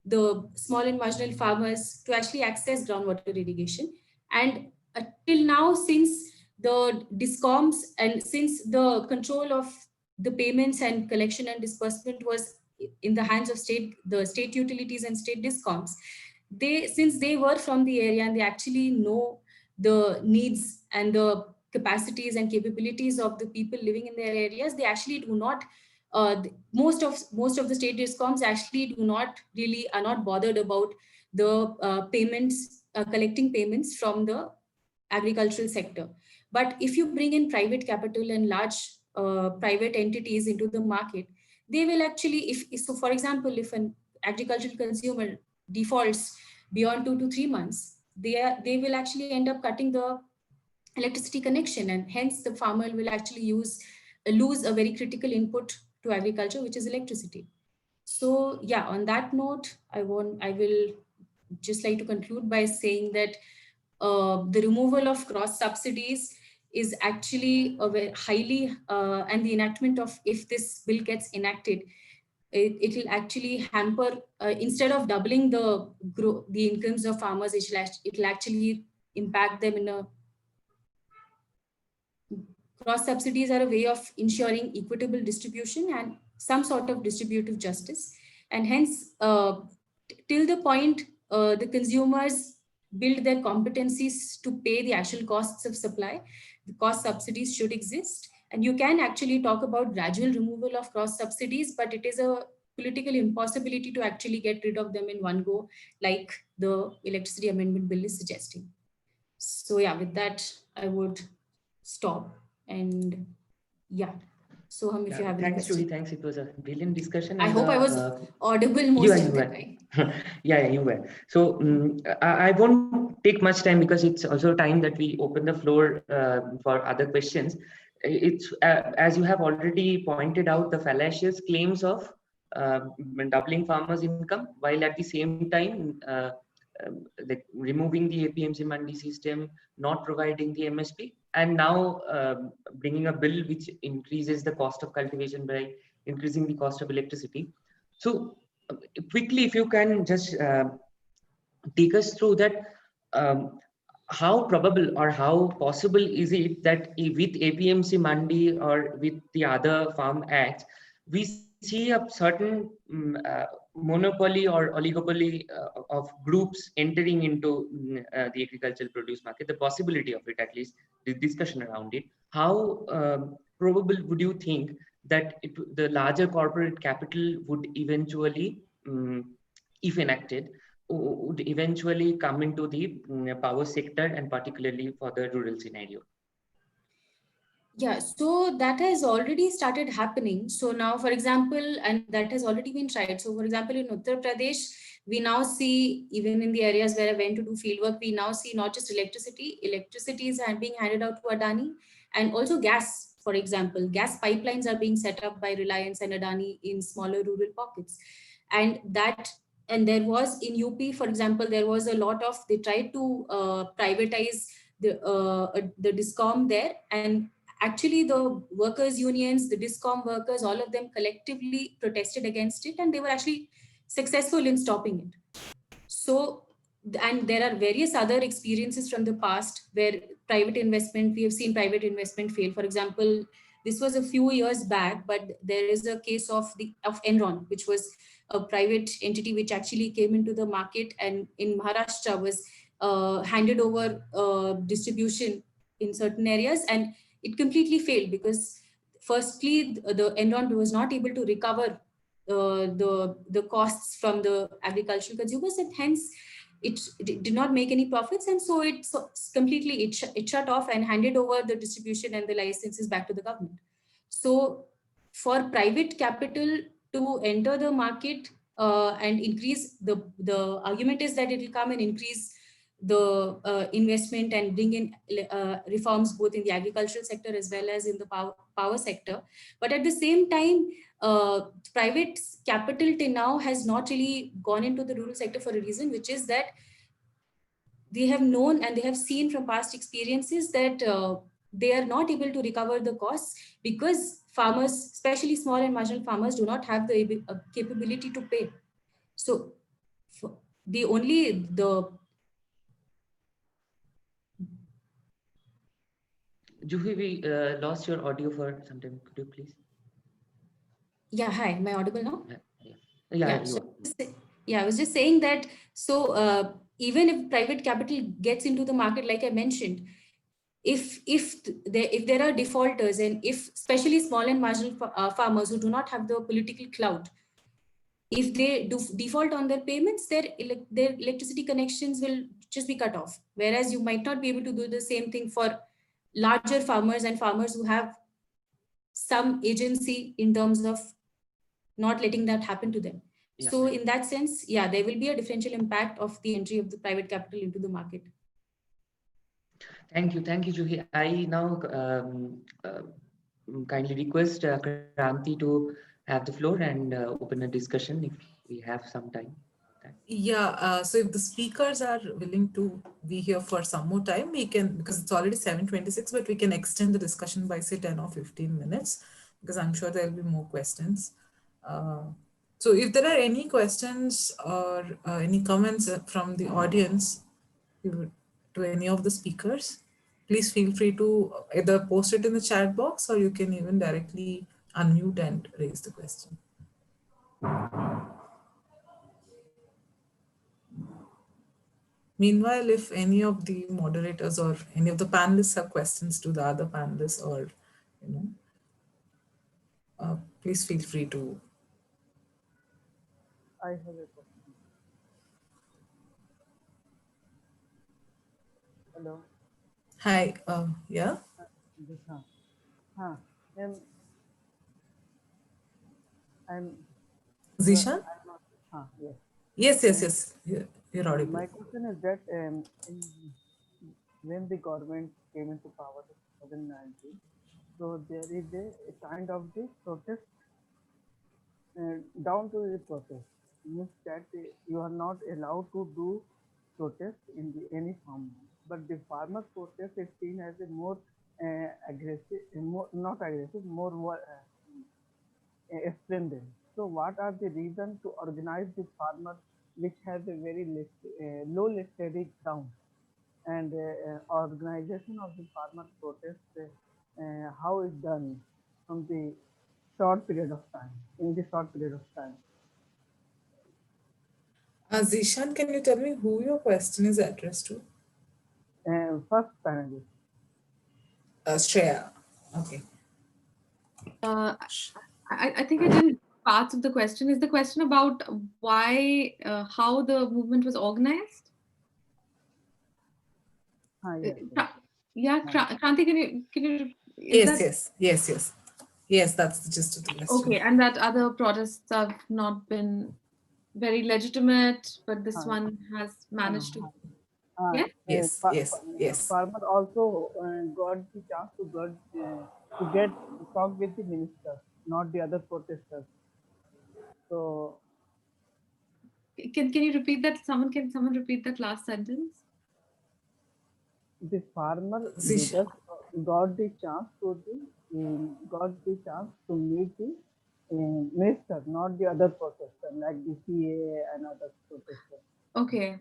the small and marginal farmers to actually access groundwater irrigation. And till now, since the DISCOMs and since the control of the payments and collection and disbursement was in the hands of the state utilities and state DISCOMs, since they were from the area and they actually know the needs and the capacities and capabilities of the people living in their areas, they actually do not most of the state DISCOMs actually are not bothered about the payments, collecting payments from the agricultural sector. But if you bring in private capital and large private entities into the market, they will actually, so for example, if an agricultural consumer defaults beyond 2 to 3 months, they will actually end up cutting the electricity connection, and hence the farmer will actually lose a very critical input to agriculture, which is electricity. So yeah, on that note, I will just like to conclude by saying that the removal of cross subsidies is actually a very highly and the enactment of, if this bill gets enacted, it will actually hamper, instead of doubling the incomes of farmers, it will actually impact them in a cross subsidies are a way of ensuring equitable distribution and some sort of distributive justice. And hence, till the point the consumers build their competencies to pay the actual costs of supply, the cost subsidies should exist. And you can actually talk about gradual removal of cross subsidies, but it is a political impossibility to actually get rid of them in one go, like the Electricity Amendment Bill is suggesting. So yeah, with that, I would stop. And yeah, Soham, if you have any Thanks, questions. Juhi. Thanks. It was a brilliant discussion. I and, hope I was audible most of the time. Yeah, you were. So I won't take much time because it's also time that we open the floor for other questions. It's as you have already pointed out, the fallacious claims of doubling farmers' income, while at the same time like removing the APMC Mandi system, not providing the MSP, and now bringing a bill which increases the cost of cultivation by increasing the cost of electricity. So quickly, if you can just take us through that, how probable or how possible is it that with APMC Mandi or with the other farm acts, we see a certain monopoly or oligopoly of groups entering into the agricultural produce market, the possibility of it, at least the discussion around it. How probable would you think that the larger corporate capital would eventually, if enacted, would eventually come into the power sector, and particularly for the rural scenario? Yeah, so that has already started happening. So now, for example, and that has already been tried. So for example, in Uttar Pradesh, we now see, even in the areas where I went to do fieldwork, we now see not just electricity is being handed out to Adani, and also gas. For example, gas pipelines are being set up by Reliance and Adani in smaller rural pockets. And there was in UP, for example, there was a lot of, they tried to privatize the DISCOM there, and actually the workers' unions, the DISCOM workers, all of them collectively protested against it, and they were actually successful in stopping it. So, and there are various other experiences from the past where we have seen private investment fail. For example, this was a few years back, but there is a case of Enron, which was a private entity which actually came into the market and in Maharashtra was handed over distribution in certain areas, and it completely failed because firstly, the Enron was not able to recover the costs from the agricultural consumers, and hence it did not make any profits, and so it shut off and handed over the distribution and the licenses back to the government. So for private capital to enter the market and increase, the argument is that it will come and increase the investment and bring in reforms both in the agricultural sector as well as in the power sector. But at the same time, private capital till now has not really gone into the rural sector for a reason, which is that they have known and they have seen from past experiences that they are not able to recover the costs because farmers, especially small and marginal farmers, do not have the capability to pay. So Juhi, we lost your audio for some time. Could you please? Yeah, hi, am I audible now? Yeah, I was just saying that, so even if private capital gets into the market, like I mentioned, if there are defaulters, and if especially small and marginal farmers who do not have the political clout, if they do default on their payments, their electricity connections will just be cut off. Whereas you might not be able to do the same thing for larger farmers and farmers who have some agency in terms of not letting that happen to them. Yeah. So in that sense, yeah, there will be a differential impact of the entry of the private capital into the market. Thank you, Juhi. I now kindly request Kranti to have the floor and open a discussion if we have some time. Yeah, so if the speakers are willing to be here for some more time, we can, because it's already 7:26, but we can extend the discussion by say 10 or 15 minutes, because I'm sure there'll be more questions. So if there are any questions or any comments from the audience to any of the speakers, please feel free to either post it in the chat box, or you can even directly unmute and raise the question. Meanwhile, if any of the moderators or any of the panelists have questions to the other panelists, or please feel free to. I have a question. Hello. Hi, yeah, Disha. Huh. I'm Zishan? I'm not. Yes. Yes, you're audible. My question is that when the government came into power in 2019, so there is a kind of the protest down to the protest, means that you are not allowed to do protest in any form. But the farmer protest is seen as a more aggressive, more, not aggressive, more splendid. So what are the reasons to organize the farmer which has a very low listed ground, and organization of the farmer protest, how is done from the short period of time, in the short period of time? Zishan, can you tell me who your question is addressed to? First panelist. Shreya. Okay. I think I didn't parts of the question. Is the question about why, how the movement was organized? Yes. Yeah, Kranti, can you? Yes, that's the gist of the question. Okay, and that other protests have not been very legitimate, but this one has managed to. Yes. Farmer also got the chance to get talk with the minister, not the other protesters. So can you repeat that? Can someone repeat that last sentence? The farmer just got the chance to meet the minister, not the other protester like the CA and other protesters. Okay.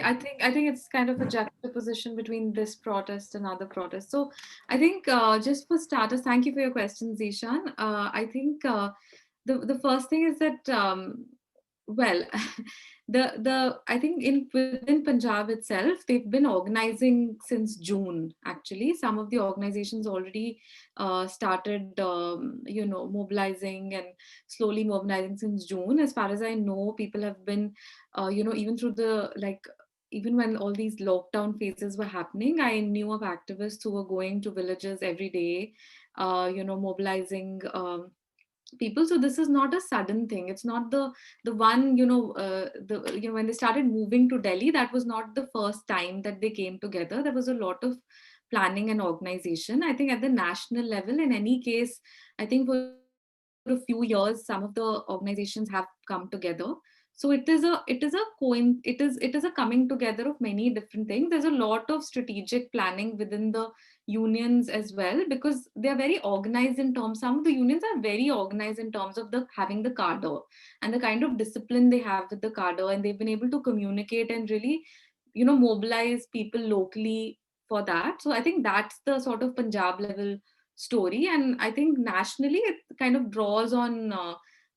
I think it's kind of a juxtaposition between this protest and other protests. So I think just for starters, thank you for your question, Zishan. I think the first thing is that well, I think within Punjab itself, they've been organizing since June. Actually, some of the organizations already started, mobilizing and slowly mobilizing since June. As far as I know, people have been, even through even when all these lockdown phases were happening, I knew of activists who were going to villages every day, mobilizing. People. So this is not a sudden thing. It's not the one, when they started moving to Delhi, that was not the first time that they came together. There was a lot of planning and organization. I think at the national level, in any case, I think for a few years, some of the organizations have come together. So it is a coming together of many different things. There's a lot of strategic planning within the unions as well, because they are very organized in terms. Some of the unions are very organized in terms of having the cadre and the kind of discipline they have with the cadre, and they've been able to communicate and really, mobilize people locally for that. So I think that's the sort of Punjab level story, and I think nationally it kind of draws on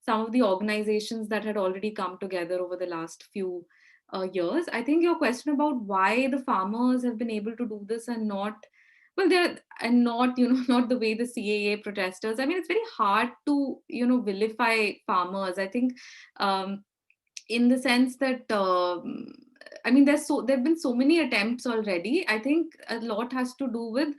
some of the organizations that had already come together over the last few years. I think your question about why the farmers have been able to do this and not, well, not not the way the CAA protesters. I mean, it's very hard to vilify farmers. I think in the sense that I mean, there've been so many attempts already. I think a lot has to do with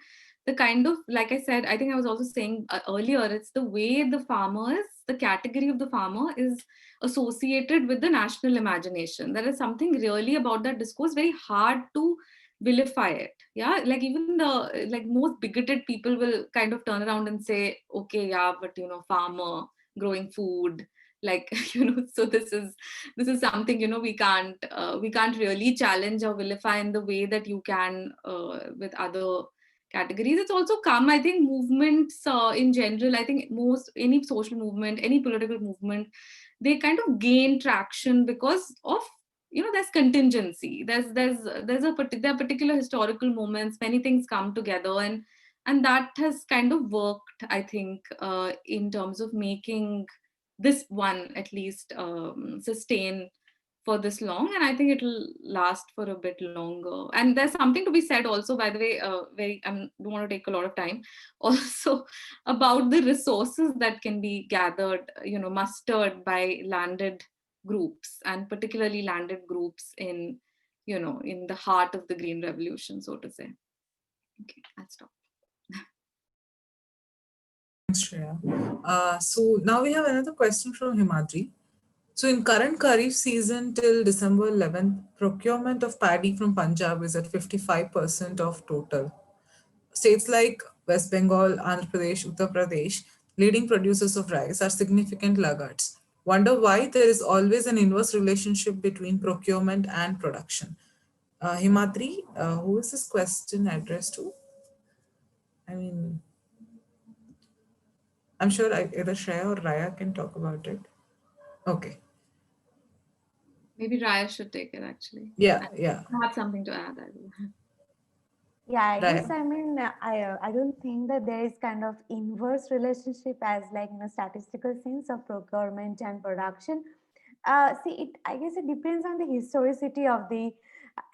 the kind of, like I said, I think I was also saying earlier, it's the way the farmers, the category of the farmer is associated with the national imagination. There is something really about that discourse, very hard to vilify it. Yeah, like even the like most bigoted people will kind of turn around and say, okay, yeah, but you know, farmer growing food, like you know, so this is something, you know, we can't really challenge or vilify in the way that you can with other categories. It's also come, I think, movements in general. I think most any social movement, any political movement, they kind of gain traction because of, you know, there's contingency. There are particular historical moments. Many things come together, and that has kind of worked, I think, in terms of making this one at least sustain for this long, and I think it'll last for a bit longer. And there's something to be said also, by the way, very I don't want to take a lot of time, also about the resources that can be gathered, you know, mustered by landed groups, and particularly landed groups in, you know, in the heart of the Green Revolution, so to say. Okay, I'll stop. Thanks, Shreya. So now we have another question from Himadri. So in current Kharif season till December 11th, procurement of paddy from Punjab is at 55% of total. States like West Bengal, Andhra Pradesh, Uttar Pradesh, leading producers of rice, are significant laggards. Wonder why there is always an inverse relationship between procurement and production. Himadri, who is this question addressed to? I mean, I'm sure either Shreya or Raya can talk about it. Okay. Maybe Raya should take it, actually. Yeah, yeah. I have something to add. I will. Yeah, I guess, Raya. I mean, I don't think that there is kind of inverse relationship as like in a statistical sense of procurement and production. See, I guess it depends on the historicity of the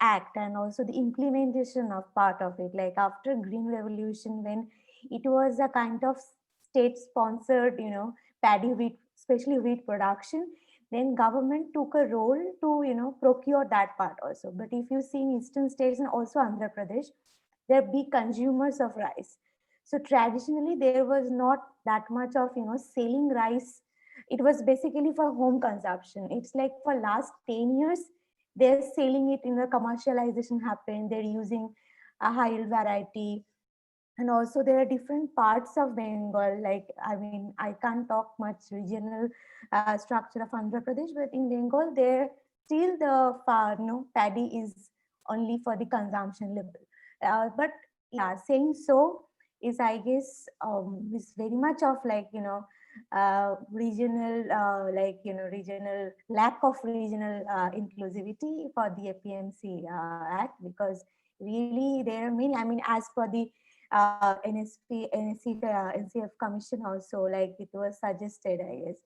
act and also the implementation of part of it. Like after Green Revolution, when it was a kind of state-sponsored, you know, paddy wheat, especially wheat production, then government took a role to, you know, procure that part also. But if you see in eastern states and also Andhra Pradesh, they're big consumers of rice. So traditionally, there was not that much of, you know, selling rice. It was basically for home consumption. It's like for last 10 years, they're selling it in the commercialization happened. They're using a high yield variety. And also there are different parts of Bengal. Like, I mean, I can't talk much regional structure of Andhra Pradesh, but in Bengal, there still the paddy is only for the consumption level. But yeah, saying so is, I guess, is very much of like, you know, regional, regional lack of regional inclusivity for the APMC Act, because really there are many, I mean, as per the NCF commission also, like it was suggested, I guess,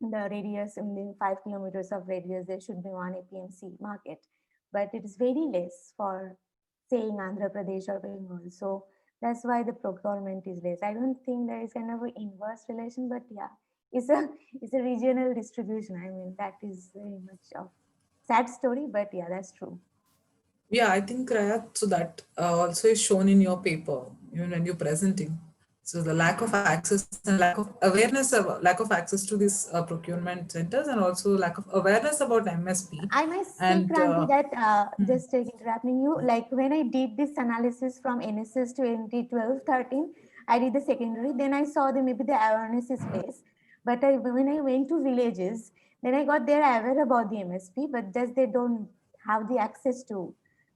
the radius in the 5 kilometers of radius, there should be one APMC market, but it is very less for saying Andhra Pradesh or Bengal. So that's why the procurement is less. I don't think there is kind of an inverse relation, but yeah, it's a regional distribution. I mean, that is very much of sad story, but yeah, that's true. Yeah, I think, Raya, so that also is shown in your paper, even when you're presenting. So the lack of access and lack of awareness, lack of access to these procurement centers, and also lack of awareness about MSP. I must say, Kranti, that just interrupting you, like when I did this analysis from NSS 2012-13, I did the secondary, then I saw that maybe the awareness is less. But when I went to villages, then I got they're aware about the MSP, but just they don't have the access to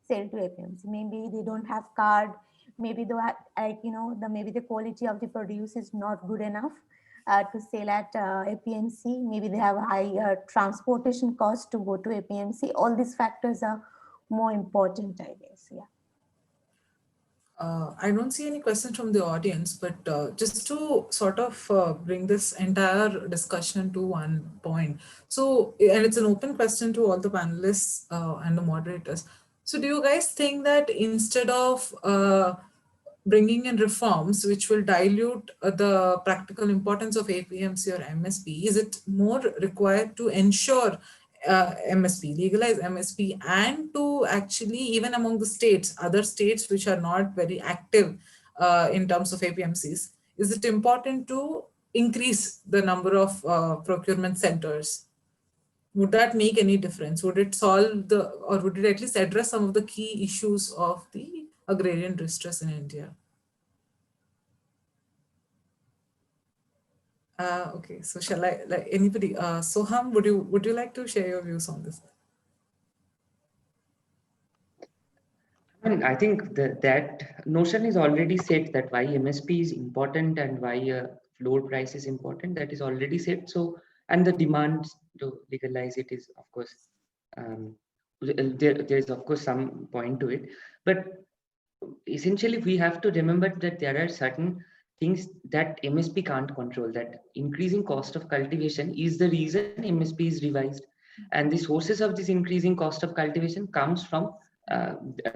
sell to APMC. Maybe they don't have card. Maybe maybe the quality of the produce is not good enough to sell at APMC. Maybe they have high transportation cost to go to APMC. All these factors are more important, I guess. Yeah. I don't see any questions from the audience, but just to sort of bring this entire discussion to one point. So, and it's an open question to all the panelists and the moderators. So do you guys think that instead of bringing in reforms which will dilute the practical importance of APMC or MSP, is it more required to ensure MSP, legalize MSP, and to actually, even among the states, other states which are not very active in terms of APMCs, is it important to increase the number of procurement centers? Would that make any difference? Would it solve or would it at least address some of the key issues of the agrarian distress in India? Okay, so shall I, like anybody, Soham, would you like to share your views on this? I think that notion is already set, that why MSP is important and why floor price is important. That is already set. So, and the demand to legalize it is, of course, there is of course some point to it. But essentially, we have to remember that there are certain things that MSP can't control. That increasing cost of cultivation is the reason MSP is revised, and the sources of this increasing cost of cultivation comes from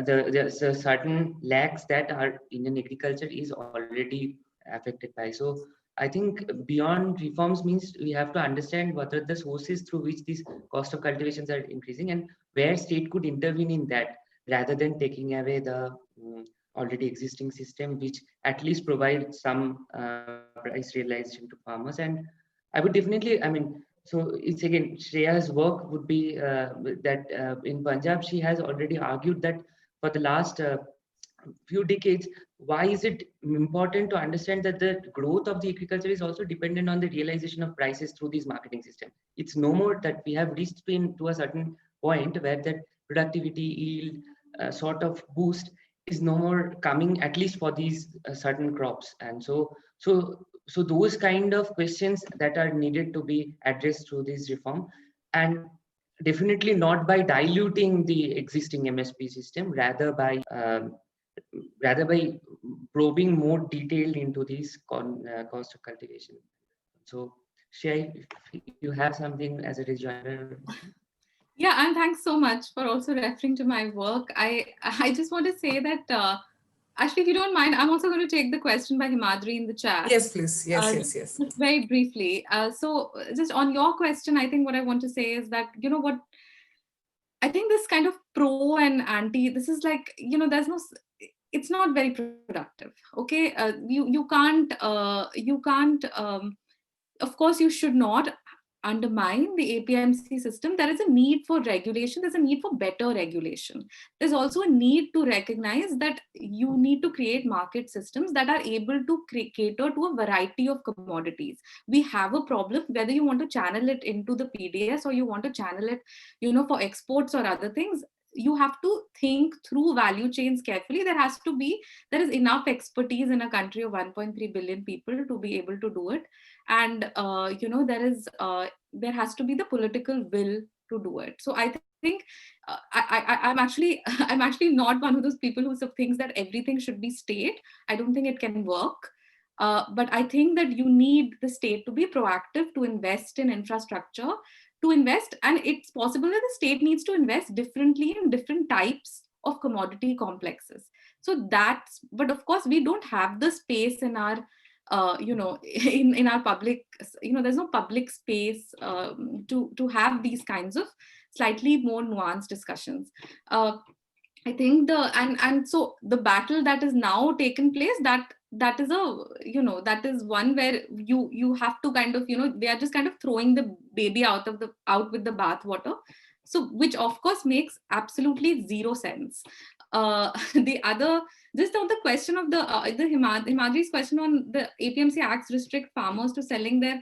there's a certain lags that our Indian agriculture is already affected by. So I think beyond reforms means we have to understand what are the sources through which these cost of cultivations are increasing and where state could intervene in that, rather than taking away the already existing system, which at least provides some price realization to farmers. And I would definitely, so it's again, Shreya's work would be that in Punjab, she has already argued that for the last few decades, why is it important to understand that the growth of the agriculture is also dependent on the realization of prices through this marketing system? It's no more that we have reached to a certain point where that productivity, yield sort of boost is no more coming, at least for these certain crops. And so those kind of questions that are needed to be addressed through this reform, and definitely not by diluting the existing MSP system, rather by probing more detailed into this cost of cultivation. So Shay, if you have something as a rejoinder. Yeah, and thanks so much for also referring to my work. I just want to say that actually, if you don't mind, I'm also going to take the question by Himadri in the chat. Yes, please. Yes. Just very briefly. So just on your question, I think what I want to say is that, you know what, I think this kind of pro and anti, this is like, you know, it's not very productive. Okay. You can't, of course, you should not undermine the APMC system. There is a need for regulation. There's a need for better regulation. There's also a need to recognize that you need to create market systems that are able to cater to a variety of commodities. We have a problem, whether you want to channel it into the PDS or you want to channel it, you know, for exports or other things. You have to think through value chains carefully. There is enough expertise in a country of 1.3 billion people to be able to do it. And, you know, there has to be the political will to do it. So I think I'm actually not one of those people who thinks that everything should be state. I don't think it can work. But I think that you need the state to be proactive, to invest in infrastructure, and it's possible that the state needs to invest differently in different types of commodity complexes. So but of course, we don't have the space in our, you know, in our public, you know, there's no public space to have these kinds of slightly more nuanced discussions. I think so the battle that is now taken place, that is one where you have to kind of, you know, they are just kind of throwing the baby out with the bathwater. So, which of course makes absolutely zero sense. The other, just on the question of the Himadri's question on the APMC Acts restrict farmers to selling their,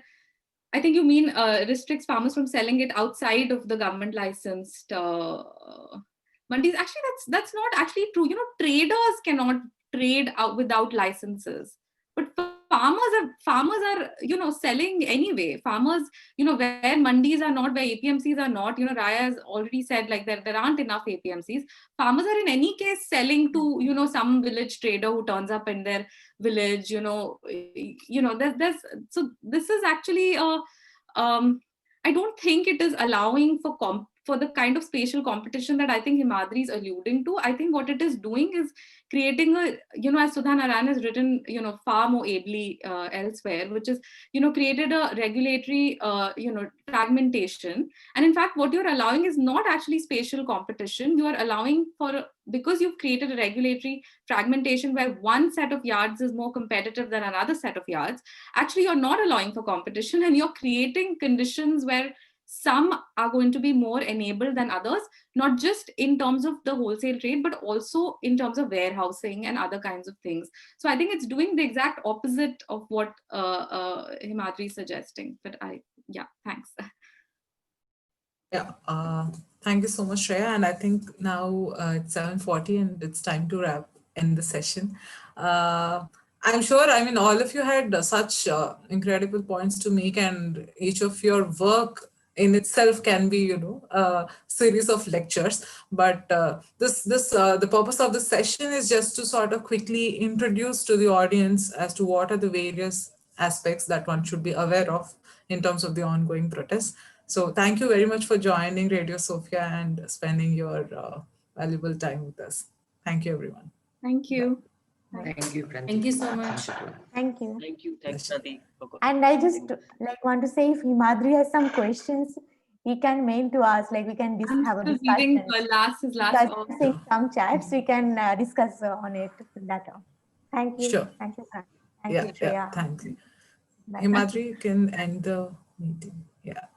I think you mean restricts farmers from selling it outside of the government licensed mandis. Actually, that's not actually true. You know, traders cannot trade out without licenses, but farmers are, you know, selling anyway. Farmers, you know, where mandis are not, where APMCs are not, you know, Raya has already said like there aren't enough APMCs. Farmers are in any case selling to, you know, some village trader who turns up in their village, you know, so this is actually I don't think it is allowing for for the kind of spatial competition that I think Himadri is alluding to, I think what it is doing is creating a, as Sudha Narayan has written, far more ably elsewhere, which is, created a regulatory, fragmentation. And in fact, what you're allowing is not actually spatial competition. You are allowing because you've created a regulatory fragmentation where one set of yards is more competitive than another set of yards. Actually, you're not allowing for competition, and you're creating conditions where some are going to be more enabled than others, not just in terms of the wholesale trade, but also in terms of warehousing and other kinds of things. So I think it's doing the exact opposite of what Himadri is suggesting. But thanks. Yeah, thank you so much, Shreya. And I think now it's 7:40 and it's time to end the session. I'm sure, all of you had such incredible points to make, and each of your work in itself can be, a series of lectures. But the purpose of the session is just to sort of quickly introduce to the audience as to what are the various aspects that one should be aware of in terms of the ongoing protests. So thank you very much for joining Radio Sophia and spending your valuable time with us. Thank you, everyone. Thank you. Thank you, Pranti. Thank you so much. Thank you. Thank you. Thanks, Nadi. And I just want to say, if Himadri has some questions, he can mail to us. We can have a discussion. His last In some chats, we can discuss on it later. Thank you. Sure. Thank you, Fran. Thank you, Shreya. Thank you. Bye. Himadri, you can end the meeting. Yeah.